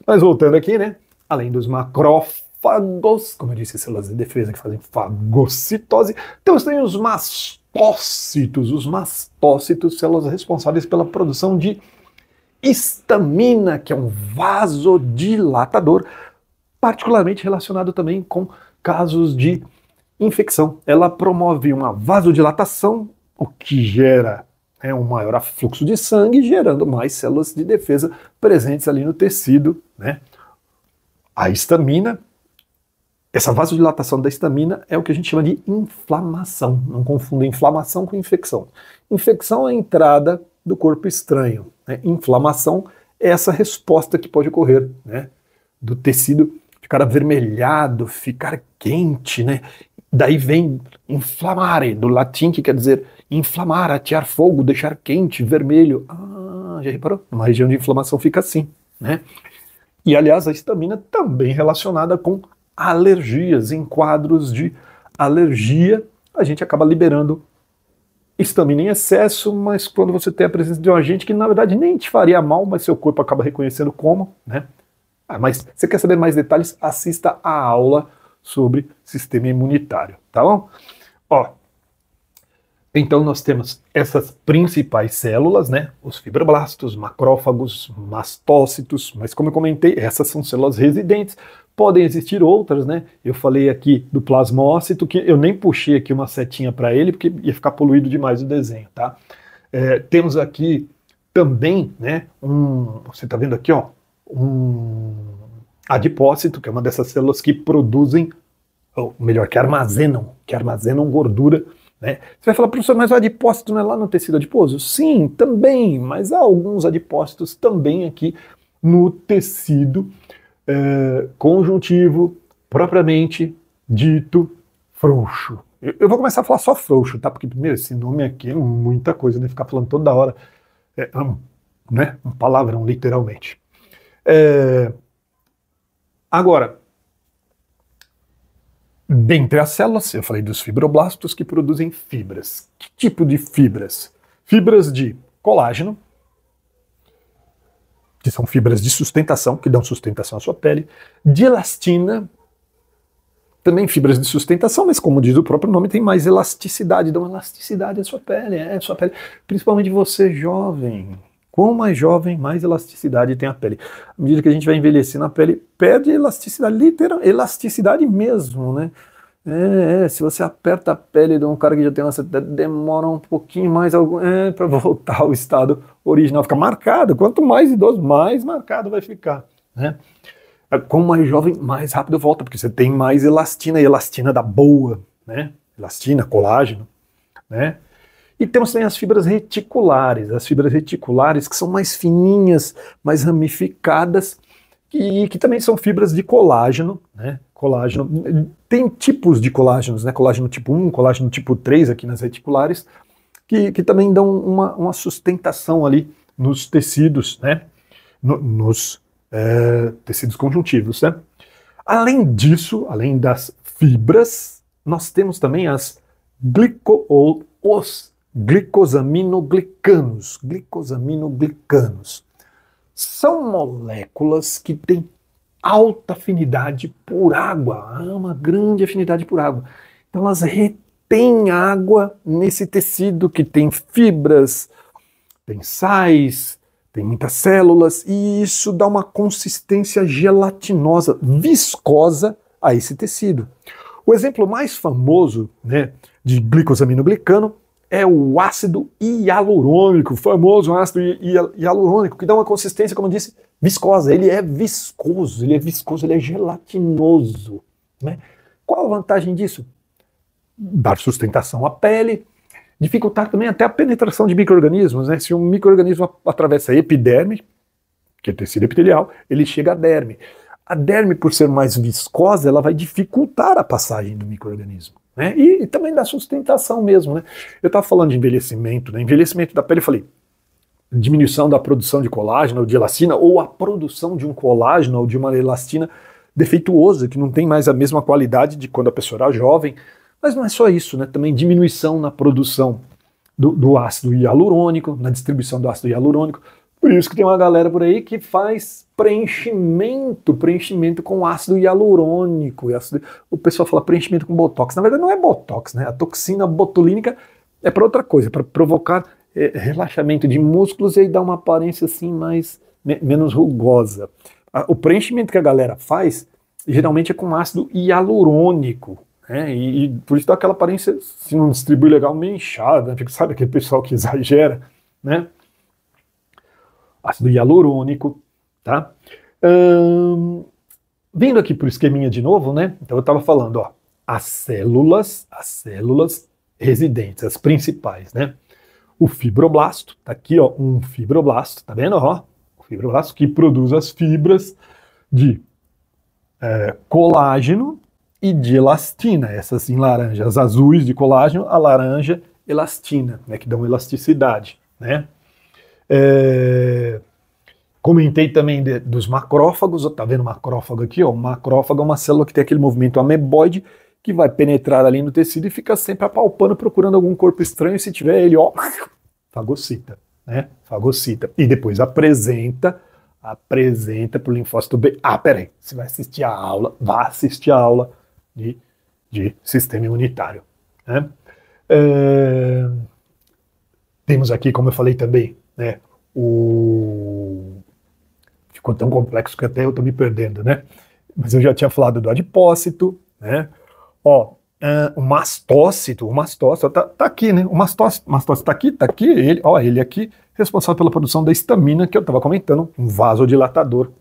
Mas voltando aqui, né? Além dos macrófagos, como eu disse, células de defesa que fazem fagocitose, temos também os mastócitos, células responsáveis pela produção de histamina, que é um vasodilatador, particularmente relacionado também com casos de infecção. Ela promove uma vasodilatação, o que gera um maior afluxo de sangue, gerando mais células de defesa presentes ali no tecido, né? A histamina, essa vasodilatação da histamina é o que a gente chama de inflamação. Não confunda inflamação com infecção. Infecção é a entrada do corpo estranho, né? Inflamação é essa resposta que pode ocorrer, né? Do tecido ficar avermelhado, ficar quente, né? Daí vem inflamare, do latim, que quer dizer inflamar, atear fogo, deixar quente, vermelho. Ah, já reparou? Uma região de inflamação fica assim, né? E, aliás, a histamina também relacionada com alergias. Em quadros de alergia, a gente acaba liberando histamina em excesso, mas quando você tem a presença de um agente que, na verdade, nem te faria mal, mas seu corpo acaba reconhecendo como, né? Ah, mas você quer saber mais detalhes? Assista a aula sobre sistema imunitário, tá bom? Ó, então nós temos essas principais células, né? Os fibroblastos, macrófagos, mastócitos, mas como eu comentei, essas são células residentes. Podem existir outras, né? Eu falei aqui do plasmócito, que eu nem puxei aqui uma setinha para ele, porque ia ficar poluído demais o desenho, tá? Temos aqui também, né? Você tá vendo aqui, ó, um adipócito, que é uma dessas células que produzem, ou melhor, que armazenam gordura, né? Você vai falar, professor, mas o adipócito não é lá no tecido adiposo? Sim, também, mas há alguns adipócitos também aqui no tecido conjuntivo, propriamente dito frouxo. Eu vou começar a falar só frouxo, tá? Porque, primeiro, esse nome aqui é muita coisa, né? Ficar falando toda hora, né? Um palavrão, literalmente. Agora, dentre as células, eu falei dos fibroblastos que produzem fibras. Que tipo de fibras? Fibras de colágeno, que são fibras de sustentação, que dão sustentação à sua pele, de elastina, também fibras de sustentação, mas como diz o próprio nome, tem mais elasticidade, dão elasticidade à sua pele, principalmente você jovem. Quanto mais jovem, mais elasticidade tem a pele. À medida que a gente vai envelhecendo, a pele perde elasticidade, literal, elasticidade mesmo, né? Se você aperta a pele de um cara que já tem uma certa idade, demora um pouquinho mais para voltar ao estado original, fica marcado. Quanto mais idoso, mais marcado vai ficar, né? Como mais jovem, mais rápido volta, porque você tem mais elastina, e elastina da boa, né? Elastina, colágeno, né? E temos também as fibras reticulares que são mais fininhas, mais ramificadas, que também são fibras de colágeno, né? Colágeno, tem tipos de colágenos, né? Colágeno tipo 1, colágeno tipo 3 aqui nas reticulares, que também dão uma sustentação ali nos tecidos, né? Nos tecidos conjuntivos, né? Além disso, além das fibras, nós temos também os glicosaminoglicanos. Glicosaminoglicanos são moléculas que têm alta afinidade por água, uma grande afinidade por água. Então elas retêm água nesse tecido que tem fibras, tem sais, tem muitas células, e isso dá uma consistência gelatinosa, viscosa a esse tecido. O exemplo mais famoso, né, de glicosaminoglicano é o ácido hialurônico, o famoso ácido hialurônico, que dá uma consistência, como eu disse, viscosa. Ele é viscoso, ele é gelatinoso, né? Qual a vantagem disso? Dar sustentação à pele, dificultar também até a penetração de micro-organismos, né? Se um micro-organismo atravessa a epiderme, que é tecido epitelial, ele chega à derme. A derme, por ser mais viscosa, ela vai dificultar a passagem do micro-organismo, né? E também da sustentação mesmo, né? Eu estava falando de envelhecimento, né? Envelhecimento da pele, eu falei, diminuição da produção de colágeno ou de elastina, ou a produção de um colágeno ou de uma elastina defeituosa, que não tem mais a mesma qualidade de quando a pessoa era jovem. Mas não é só isso, né? Também diminuição na produção do ácido hialurônico, na distribuição do ácido hialurônico. Por isso que tem uma galera por aí que faz preenchimento com ácido hialurônico. O pessoal fala preenchimento com botox. Na verdade não é botox, né? A toxina botulínica é para outra coisa, para provocar relaxamento de músculos e aí dar uma aparência assim menos rugosa. O preenchimento que a galera faz geralmente é com ácido hialurônico, né? E por isso dá aquela aparência, se não distribui legal, meio inchada, né? Sabe aquele pessoal que exagera, né? Ácido hialurônico, tá? vindo aqui para o esqueminha de novo, né? Então eu estava falando, ó, as células residentes, as principais, né? O fibroblasto, tá aqui, ó, um fibroblasto, tá vendo, ó? O fibroblasto que produz as fibras de colágeno e de elastina, essas em laranja, as azuis de colágeno, a laranja elastina, né, que dão elasticidade, né? Comentei também dos macrófagos, tá vendo o macrófago aqui, ó? O macrófago é uma célula que tem aquele movimento ameboide que vai penetrar ali no tecido e fica sempre apalpando, procurando algum corpo estranho, e se tiver ele, ó, fagocita, né? Fagocita. E depois apresenta para o linfócito B. Ah, peraí, você vai assistir a aula, vá assistir a aula de sistema imunitário, né? Temos aqui, como eu falei também, né, ficou tão complexo que até eu estou me perdendo, né? Mas eu já tinha falado do adipócito, né? Ó, o mastócito tá aqui, né? O mastócito tá aqui, ele aqui, responsável pela produção da histamina, que eu estava comentando, um vasodilatador,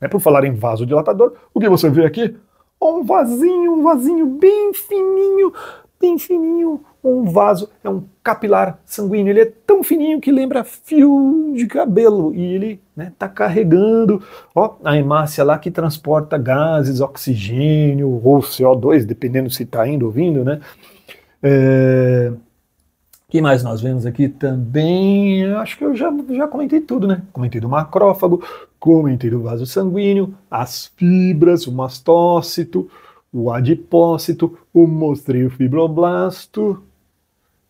né? Por falar em vasodilatador, o que você vê aqui? Um vasinho bem fininho, um vaso, é um capilar sanguíneo, ele é tão fininho que lembra fio de cabelo, e ele, né, tá carregando, ó, a hemácia lá que transporta gases, oxigênio ou CO2, dependendo se tá indo ou vindo, né? Que mais nós vemos aqui também? Acho que eu já comentei tudo, né? Comentei do macrófago, comentei do vaso sanguíneo, as fibras, o mastócito, o adipócito, mostrei o fibroblasto,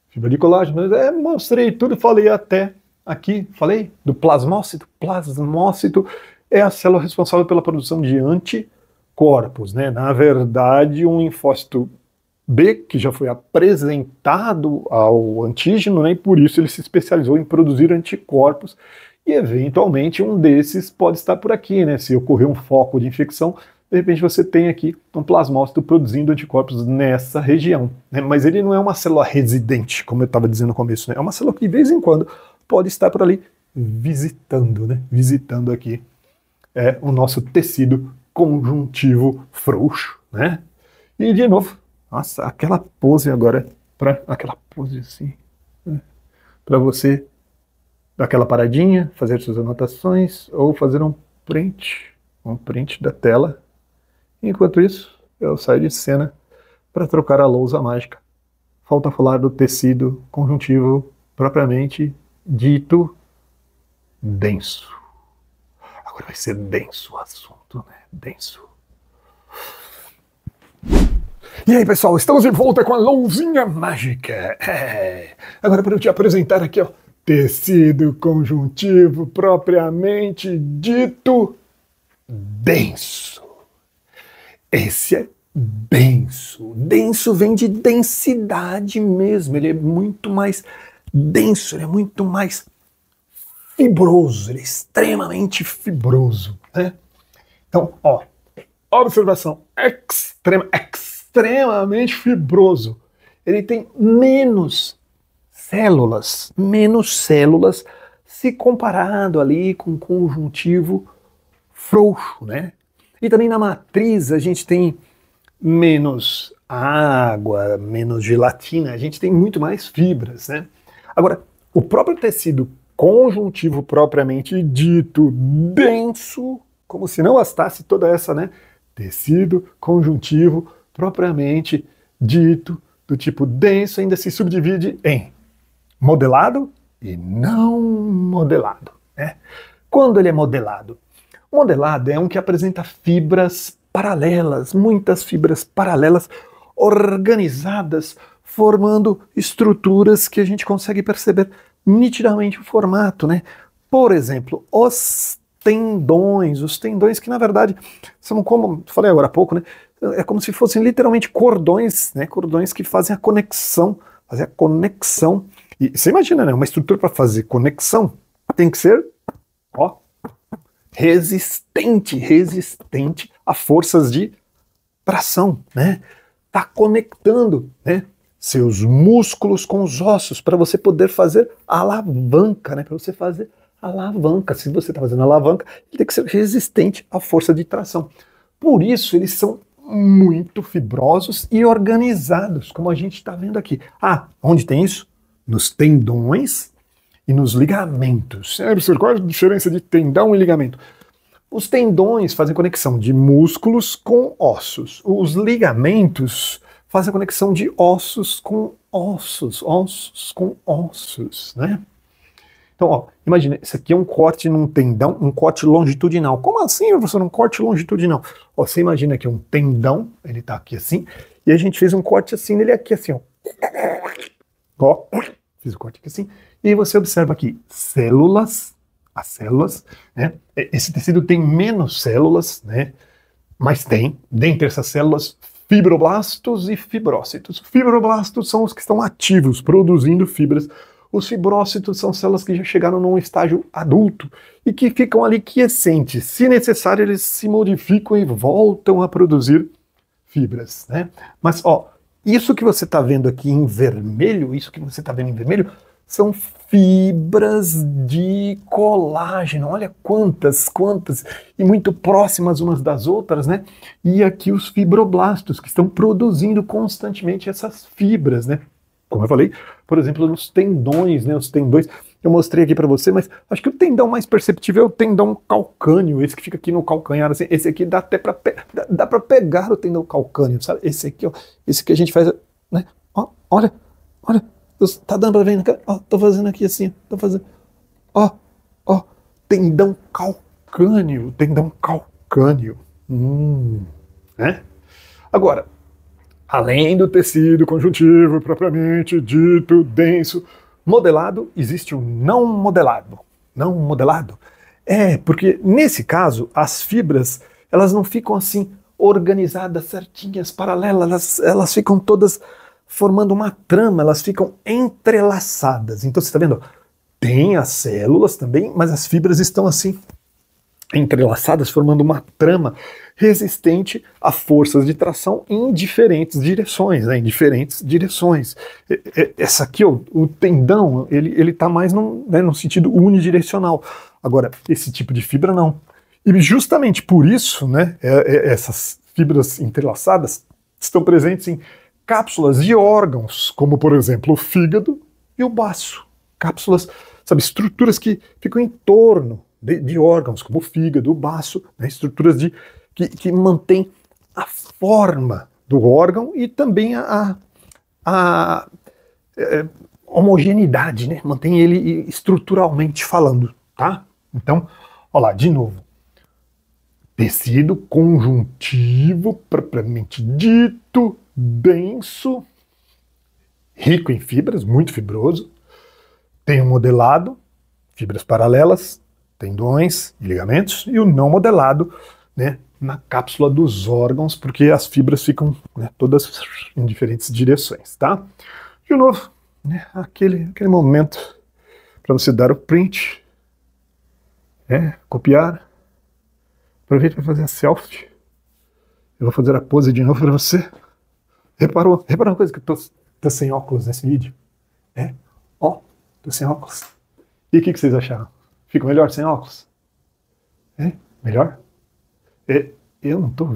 fibra de colágeno, mostrei tudo, falei até aqui, falei do plasmócito. Plasmócito é a célula responsável pela produção de anticorpos, né? Na verdade, um linfócito B, que já foi apresentado ao antígeno, né, e por isso ele se especializou em produzir anticorpos, e eventualmente um desses pode estar por aqui, né? Se ocorrer um foco de infecção, de repente você tem aqui um plasmócito produzindo anticorpos nessa região, né? Mas ele não é uma célula residente, como eu estava dizendo no começo, né? É uma célula que de vez em quando pode estar por ali visitando, né? Visitando aqui o nosso tecido conjuntivo frouxo, né? E de novo, nossa, aquela pose agora, aquela pose assim, né? Para você dar aquela paradinha, fazer suas anotações ou fazer um print da tela. Enquanto isso, eu saio de cena para trocar a lousa mágica. Falta falar do tecido conjuntivo propriamente dito denso. Agora vai ser denso o assunto, né? Denso. E aí, pessoal, estamos de volta com a lousinha mágica. Agora, para eu te apresentar aqui, ó, tecido conjuntivo propriamente dito denso. Esse é denso. Denso vem de densidade mesmo. Ele é muito mais denso, ele é muito mais fibroso, ele é extremamente fibroso, né? Então, ó, observação extremamente fibroso. Ele tem menos células se comparado ali com o conjuntivo frouxo, né? E também na matriz a gente tem menos água, menos gelatina, a gente tem muito mais fibras, né? Agora, o próprio tecido conjuntivo propriamente dito denso, como se não bastasse toda essa, né? Tecido conjuntivo propriamente dito do tipo denso ainda se subdivide em modelado e não modelado, né? Quando ele é modelado? Modelado é um que apresenta fibras paralelas, muitas fibras paralelas organizadas, formando estruturas que a gente consegue perceber nitidamente o formato, né? Por exemplo, os tendões que na verdade são como, falei agora há pouco, né? É como se fossem literalmente cordões, né? Cordões que fazem a conexão, E você imagina, né? Uma estrutura para fazer conexão tem que ser, ó, resistente a forças de tração, né? Tá conectando, né, seus músculos com os ossos para você poder fazer a alavanca, né? Para você fazer alavanca. Se você está fazendo alavanca, ele tem que ser resistente à força de tração. Por isso, eles são muito fibrosos e organizados, como a gente está vendo aqui. Ah, onde tem isso? Nos tendões e nos ligamentos. Professor, qual é a diferença de tendão e ligamento? Os tendões fazem conexão de músculos com ossos. Os ligamentos fazem conexão de ossos com ossos, ossos com ossos, né? Então, ó, imagina, isso aqui é um corte num tendão, um corte longitudinal. Como assim, professor, um corte longitudinal? Ó, você imagina que é um tendão, ele tá aqui assim, e a gente fez um corte assim nele aqui, assim, ó. Ó, fiz o corte aqui assim, e aí você observa aqui células, as células, né? Esse tecido tem menos células, né? Mas tem, dentre essas células, fibroblastos e fibrócitos. Fibroblastos são os que estão ativos, produzindo fibras. Os fibrócitos são células que já chegaram num estágio adulto e que ficam ali quiescentes. Se necessário, eles se modificam e voltam a produzir fibras, né? Mas, ó, isso que você está vendo aqui em vermelho, são fibras de colágeno. Olha quantas, e muito próximas umas das outras, né? E aqui os fibroblastos, que estão produzindo constantemente essas fibras, né? Como eu falei, por exemplo, nos tendões, né? Os tendões, eu mostrei aqui para você, mas acho que o tendão mais perceptível é o tendão calcâneo, esse que fica aqui no calcanhar, assim, esse aqui dá até para pegar o tendão calcâneo, sabe? Esse aqui, ó, esse que a gente faz, né? Ó, olha, tá dando para ver, né? Ó, tô fazendo aqui assim, tô fazendo, ó, tendão calcâneo, né? Agora, além do tecido conjuntivo propriamente dito, denso, modelado, existe o não modelado. Não modelado? É, porque nesse caso, as fibras, elas não ficam assim organizadas, certinhas, paralelas, elas ficam todas formando uma trama, elas ficam entrelaçadas. Então você está vendo? Tem as células também, mas as fibras estão assim entrelaçadas, formando uma trama resistente a forças de tração em diferentes direções, né? Essa aqui, ó, o tendão, ele tá mais no sentido unidirecional. Agora, esse tipo de fibra não. E justamente por isso, né, essas fibras entrelaçadas estão presentes em cápsulas de órgãos, como por exemplo o fígado e o baço. Cápsulas, sabe, estruturas que ficam em torno de órgãos, como o fígado, o baço, né, estruturas que mantêm a forma do órgão e também a homogeneidade, né, mantém ele estruturalmente falando, tá? Então, olha lá, de novo. Tecido conjuntivo, propriamente dito, denso, rico em fibras, muito fibroso. Tem o modelado, fibras paralelas, tendões e ligamentos, e o não modelado, né, na cápsula dos órgãos, porque as fibras ficam, né, todas em diferentes direções, tá? De novo, né, aquele momento para você dar o print, copiar. Aproveita para fazer a selfie. Eu vou fazer a pose de novo para você. Reparou uma coisa, que eu tô sem óculos nesse vídeo? Ó, tô sem óculos. E o que vocês acharam? Fica melhor sem óculos? Melhor? Eu não tô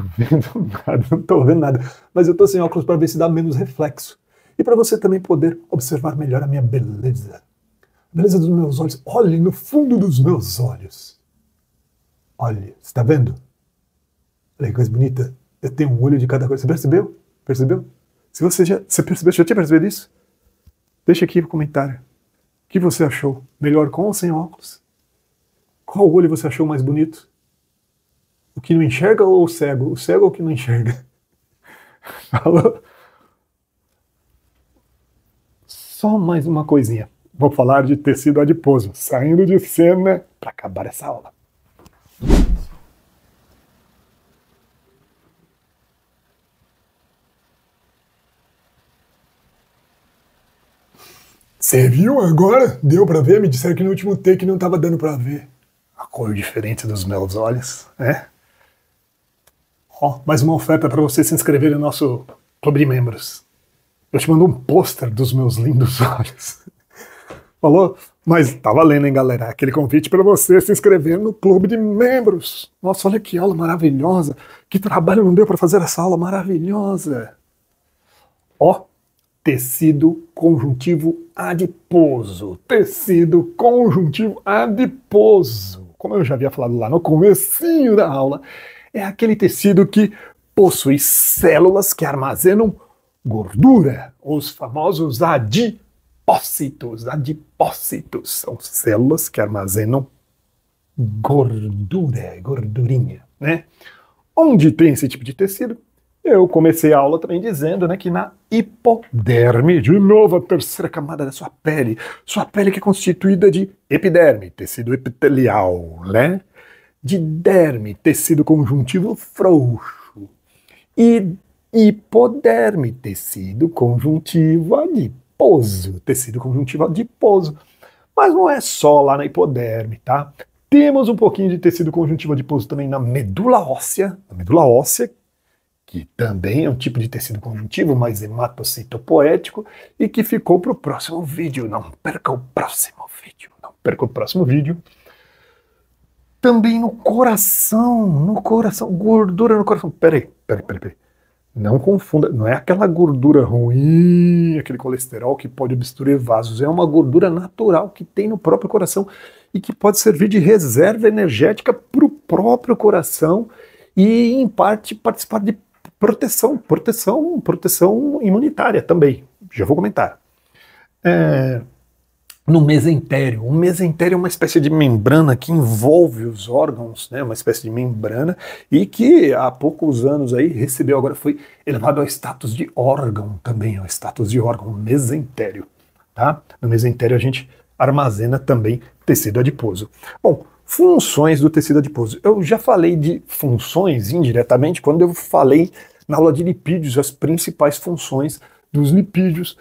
vendo nada, mas eu tô sem óculos para ver se dá menos reflexo. E para você também poder observar melhor a minha beleza. A beleza dos meus olhos. Olhe no fundo dos meus olhos. Olha, você tá vendo? Olha que coisa bonita. Eu tenho um olho de cada coisa. Você percebeu? Percebeu? Você percebeu? Já tinha percebido isso? Deixa aqui no comentário. O que você achou? Melhor com ou sem óculos? Qual olho você achou mais bonito? O que não enxerga ou o cego? O cego ou o que não enxerga? Falou? Só mais uma coisinha. Vou falar de tecido adiposo, saindo de cena para acabar essa aula. Você viu agora? Deu pra ver? Me disseram que no último take não tava dando pra ver. A cor diferente dos meus olhos, né? Ó, mais uma oferta pra você se inscrever no nosso clube de membros. Eu te mando um pôster dos meus lindos olhos. Falou? Mas tá valendo, hein, galera? Aquele convite para você se inscrever no clube de membros. Nossa, olha que aula maravilhosa. Que trabalho não deu para fazer essa aula maravilhosa. Ó, tecido conjuntivo adiposo. Tecido conjuntivo adiposo. Como eu já havia falado lá no comecinho da aula, é aquele tecido que possui células que armazenam gordura, os famosos adipócitos. Adipócitos são células que armazenam gordura, gordurinha, né? Onde tem esse tipo de tecido? Eu comecei a aula também dizendo, né, que na hipoderme, de novo a terceira camada da sua pele que é constituída de epiderme, tecido epitelial, né? De derme, tecido conjuntivo frouxo, e hipoderme, tecido conjuntivo adiposo, tecido conjuntivo adiposo. Mas não é só lá na hipoderme, tá? Temos um pouquinho de tecido conjuntivo adiposo também na medula óssea, que também é um tipo de tecido conjuntivo, mais hematocitopoético, e que ficou para o próximo vídeo. Não perca o próximo vídeo. Não perca o próximo vídeo. Também no coração, gordura no coração. Peraí. Não confunda, não é aquela gordura ruim, aquele colesterol que pode obstruir vasos, é uma gordura natural que tem no próprio coração e que pode servir de reserva energética para o próprio coração e, em parte, participar de proteção imunitária também. Já vou comentar. No mesentério. O mesentério é uma espécie de membrana que envolve os órgãos, né? Uma espécie de membrana, e que há poucos anos aí recebeu, agora foi elevado ao status de órgão também, ao status de órgão, mesentério. Tá? No mesentério a gente armazena também tecido adiposo. Bom, funções do tecido adiposo. Eu já falei de funções indiretamente quando eu falei na aula de lipídios, as principais funções dos lipídios.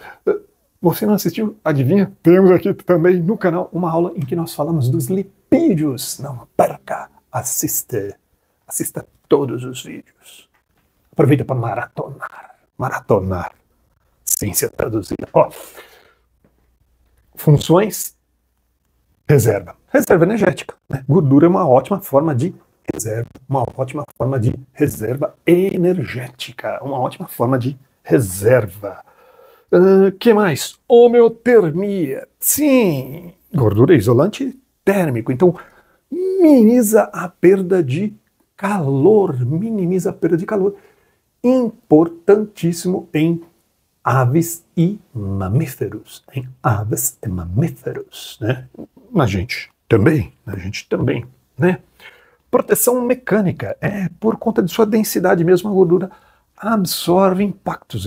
Você não assistiu? Adivinha? Temos aqui também no canal uma aula em que nós falamos dos lipídios. Não perca, assista todos os vídeos. Aproveita para maratonar. Ciência traduzida. Ó, funções, reserva energética. Né? Gordura é uma ótima forma de reserva energética, uma ótima forma de reserva. Que mais? Homeotermia. Sim, gordura é isolante térmico, então minimiza a perda de calor. Importantíssimo em aves e mamíferos. Né? Na gente também, né? Proteção mecânica. Por conta de sua densidade mesmo, a gordura absorve impactos,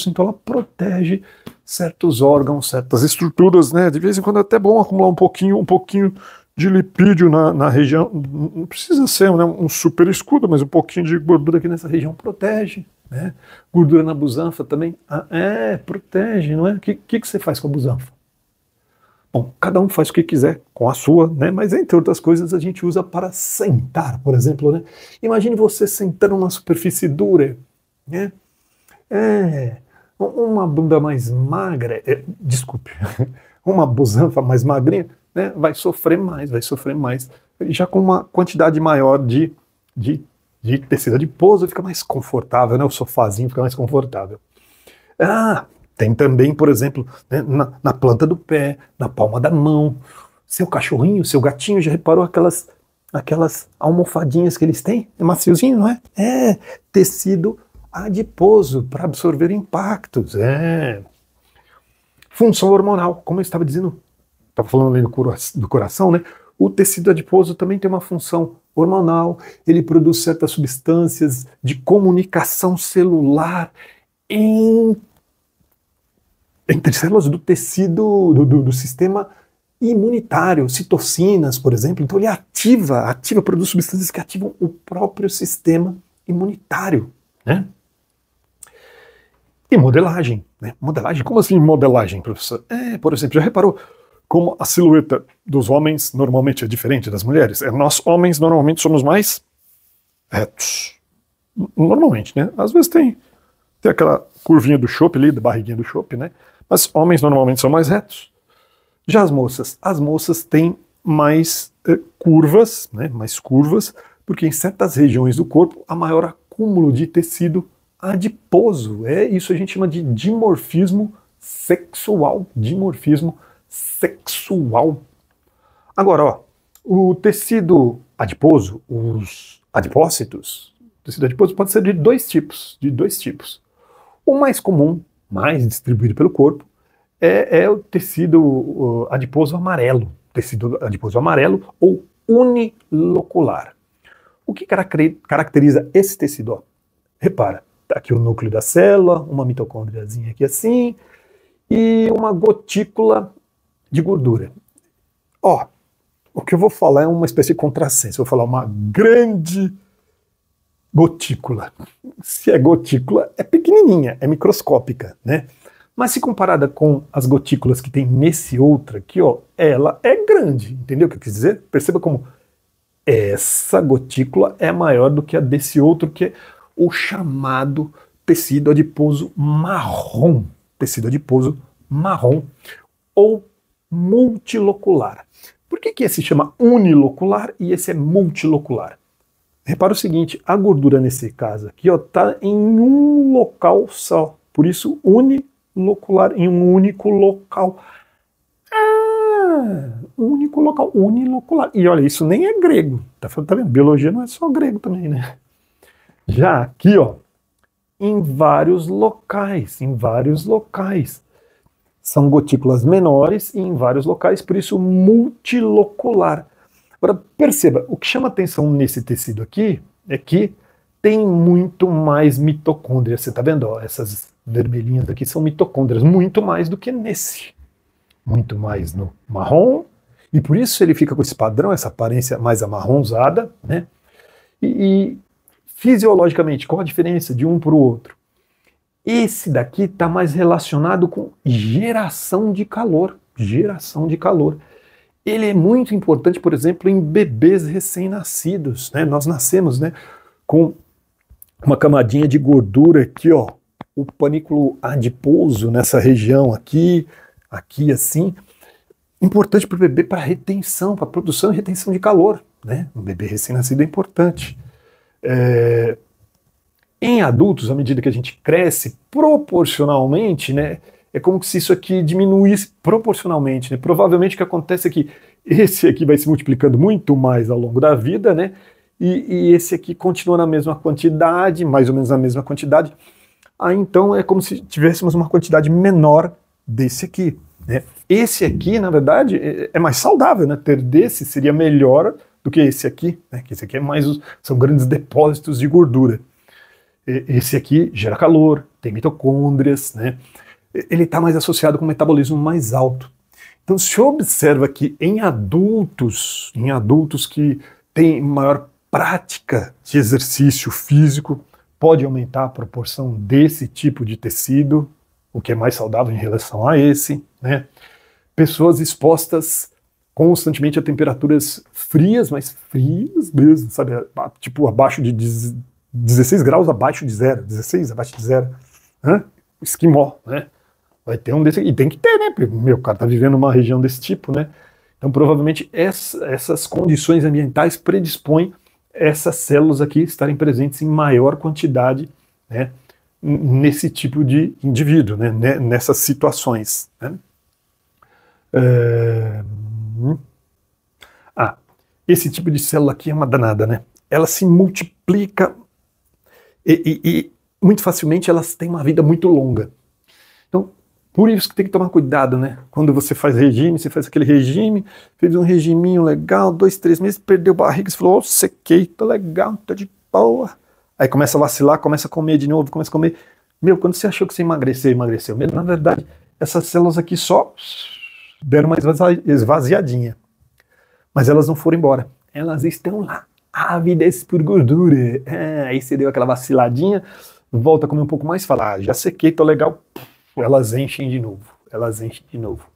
então ela protege certos órgãos, certas estruturas, né? De vez em quando é até bom acumular um pouquinho de lipídio na região, não precisa ser, né, um super escudo, mas um pouquinho de gordura aqui nessa região protege, né? Gordura na busanfa também, protege, não é? O que você faz com a busanfa? Bom, cada um faz o que quiser com a sua, né? Mas entre outras coisas a gente usa para sentar, por exemplo, né? Imagine você sentando numa superfície dura, né? Uma bunda mais magra, uma busanfa mais magrinha, né? Vai sofrer mais, já com uma quantidade maior de tecido adiposo fica mais confortável, né? O sofazinho fica mais confortável. Tem também, por exemplo, né, na planta do pé, na palma da mão. Seu cachorrinho, seu gatinho, já reparou aquelas almofadinhas que eles têm? É maciozinho, não é? Tecido adiposo para absorver impactos. Função hormonal, como eu estava dizendo, estava falando ali do coração, né? O tecido adiposo também tem uma função hormonal, ele produz certas substâncias de comunicação celular entre células do tecido, do sistema imunitário, citocinas, por exemplo. Então ele produz substâncias que ativam o próprio sistema imunitário, né? E modelagem, né? Modelagem, como assim modelagem, professor? Por exemplo, já reparou como a silhueta dos homens normalmente é diferente das mulheres? Nós homens normalmente somos mais retos. Normalmente, né? Às vezes tem aquela curvinha do chope ali, da barriguinha do chope, né? Mas homens normalmente são mais retos. Já as moças têm mais curvas, né, mais curvas, porque em certas regiões do corpo há maior acúmulo de tecido adiposo. Isso a gente chama de dimorfismo sexual. Dimorfismo sexual. Agora, ó, o tecido adiposo, os adipócitos, o tecido adiposo pode ser de dois tipos. O mais comum, mais distribuído pelo corpo, é o tecido adiposo amarelo, tecido adiposo amarelo ou unilocular. O que caracteriza esse tecido? Ó, repara, tá aqui o núcleo da célula, uma mitocôndriazinha aqui assim, e uma gotícula de gordura. Ó, o que eu vou falar é uma espécie de contrassenso, eu vou falar uma grande gotícula. Se é gotícula, é pequenininha, é microscópica, né? Mas se comparada com as gotículas que tem nesse outro aqui, ó, ela é grande, entendeu o que eu quis dizer? Perceba como essa gotícula é maior do que a desse outro, que é o chamado tecido adiposo marrom. Tecido adiposo marrom ou multilocular. Por que esse chama unilocular e esse é multilocular? Repara o seguinte, a gordura nesse caso aqui está em um local só, por isso unilocular, em um único local. Um único local, unilocular. E olha, isso nem é grego, tá vendo? Biologia não é só grego também, né? Já aqui, ó, em vários locais. São gotículas menores e em vários locais, por isso multilocular. Agora, perceba, o que chama atenção nesse tecido aqui é que tem muito mais mitocôndrias. Você está vendo? Ó, essas vermelhinhas aqui são mitocôndrias, muito mais do que nesse. Muito mais no marrom, e por isso ele fica com esse padrão, essa aparência mais amarronzada, né? E fisiologicamente, qual a diferença de um para o outro? Esse daqui está mais relacionado com geração de calor. Geração de calor. Ele é muito importante, por exemplo, em bebês recém-nascidos, né? Nós nascemos, né, com uma camadinha de gordura aqui, ó, o panículo adiposo nessa região aqui assim, importante para o bebê, para retenção, para produção e retenção de calor, né? Um bebê recém-nascido é importante. Em adultos, à medida que a gente cresce, proporcionalmente, né, é como se isso aqui diminuísse proporcionalmente, né? Provavelmente o que acontece é que esse aqui vai se multiplicando muito mais ao longo da vida, né? E esse aqui continua na mesma quantidade, mais ou menos na mesma quantidade. Aí então é como se tivéssemos uma quantidade menor desse aqui, né? Esse aqui, na verdade, é mais saudável, né? Ter desse seria melhor do que esse aqui, né? Que esse aqui é são grandes depósitos de gordura. Esse aqui gera calor, tem mitocôndrias, né? Ele está mais associado com um metabolismo mais alto. Então se observa que em adultos que têm maior prática de exercício físico, pode aumentar a proporção desse tipo de tecido, o que é mais saudável em relação a esse, né? Pessoas expostas constantemente a temperaturas frias, mas frias mesmo, sabe? Tipo abaixo de 16 graus abaixo de zero, 16 abaixo de zero. Esquimó, né? Vai ter um desse aqui. E tem que ter, né? Porque, o cara tá vivendo numa região desse tipo, né? Então, provavelmente, essas condições ambientais predispõem essas células aqui estarem presentes em maior quantidade, né? Nesse tipo de indivíduo, né? Nessas situações, né? Esse tipo de célula aqui é uma danada, né? Ela se multiplica e muito facilmente elas têm uma vida muito longa. Então, por isso que tem que tomar cuidado, né? Quando você faz regime, você faz aquele regime, fez um regiminho legal, 2, 3 meses, perdeu barriga, você falou, sequei, tô legal, tô de boa. Aí começa a vacilar, começa a comer de novo, começa a comer. Quando você achou que você emagreceu mesmo, na verdade, essas células aqui só deram uma esvaziadinha. Mas elas não foram embora. Elas estão lá, ávidas por gordura. Aí você deu aquela vaciladinha, volta a comer um pouco mais e fala, já sequei, tô legal. Elas enchem de novo.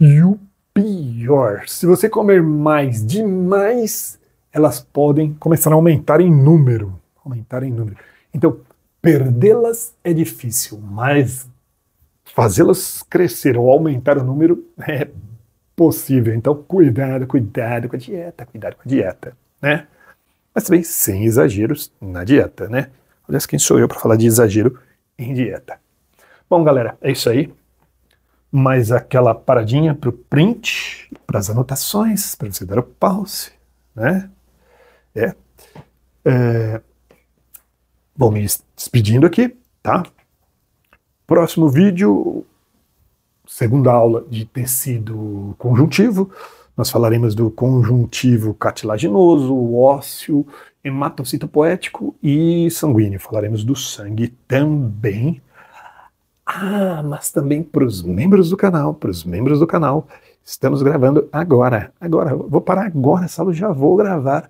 E o pior, se você comer demais, elas podem começar a aumentar em número. Então, perdê-las é difícil, mas fazê-las crescer ou aumentar o número é possível. Então, cuidado com a dieta, né? Mas também sem exageros na dieta, né? Aliás, quem sou eu para falar de exagero em dieta? Bom, galera, é isso aí. Mais aquela paradinha para o print, para as anotações, para você dar o pause, né? Vou me despedindo aqui, tá? Próximo vídeo, segunda aula de tecido conjuntivo. Nós falaremos do conjuntivo cartilaginoso, ósseo, hematocitopoético e sanguíneo. Falaremos do sangue também. Mas também para os membros do canal, estamos gravando agora, vou parar agora essa aula, já vou gravar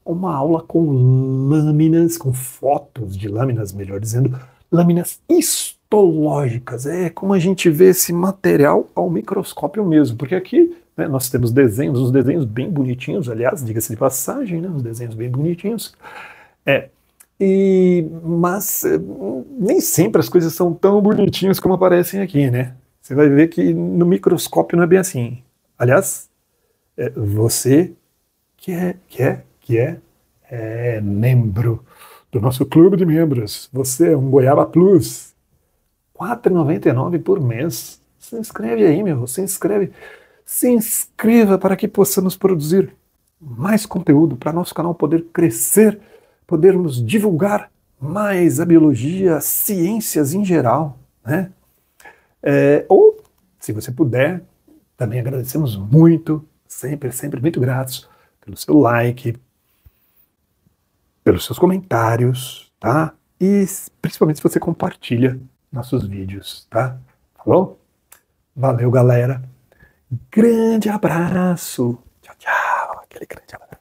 uma aula com lâminas, com fotos de lâminas, melhor dizendo, lâminas histológicas, como a gente vê esse material ao microscópio mesmo, porque aqui nós temos desenhos, uns desenhos bem bonitinhos, aliás, diga-se de passagem, né, uns desenhos bem bonitinhos, mas nem sempre as coisas são tão bonitinhas como aparecem aqui, né? Você vai ver que no microscópio não é bem assim. Aliás, você que é membro do nosso clube de membros, você é um Goiaba Plus, R$ 4,99 por mês. Se inscreve aí, meu, se inscreva para que possamos produzir mais conteúdo, para nosso canal poder crescer, podermos divulgar mais a biologia, as ciências em geral, né? Ou, se você puder, também agradecemos muito, sempre muito gratos pelo seu like, pelos seus comentários, tá? E principalmente se você compartilha nossos vídeos, tá? Falou? Valeu, galera. Grande abraço. Tchau, tchau. Aquele grande abraço.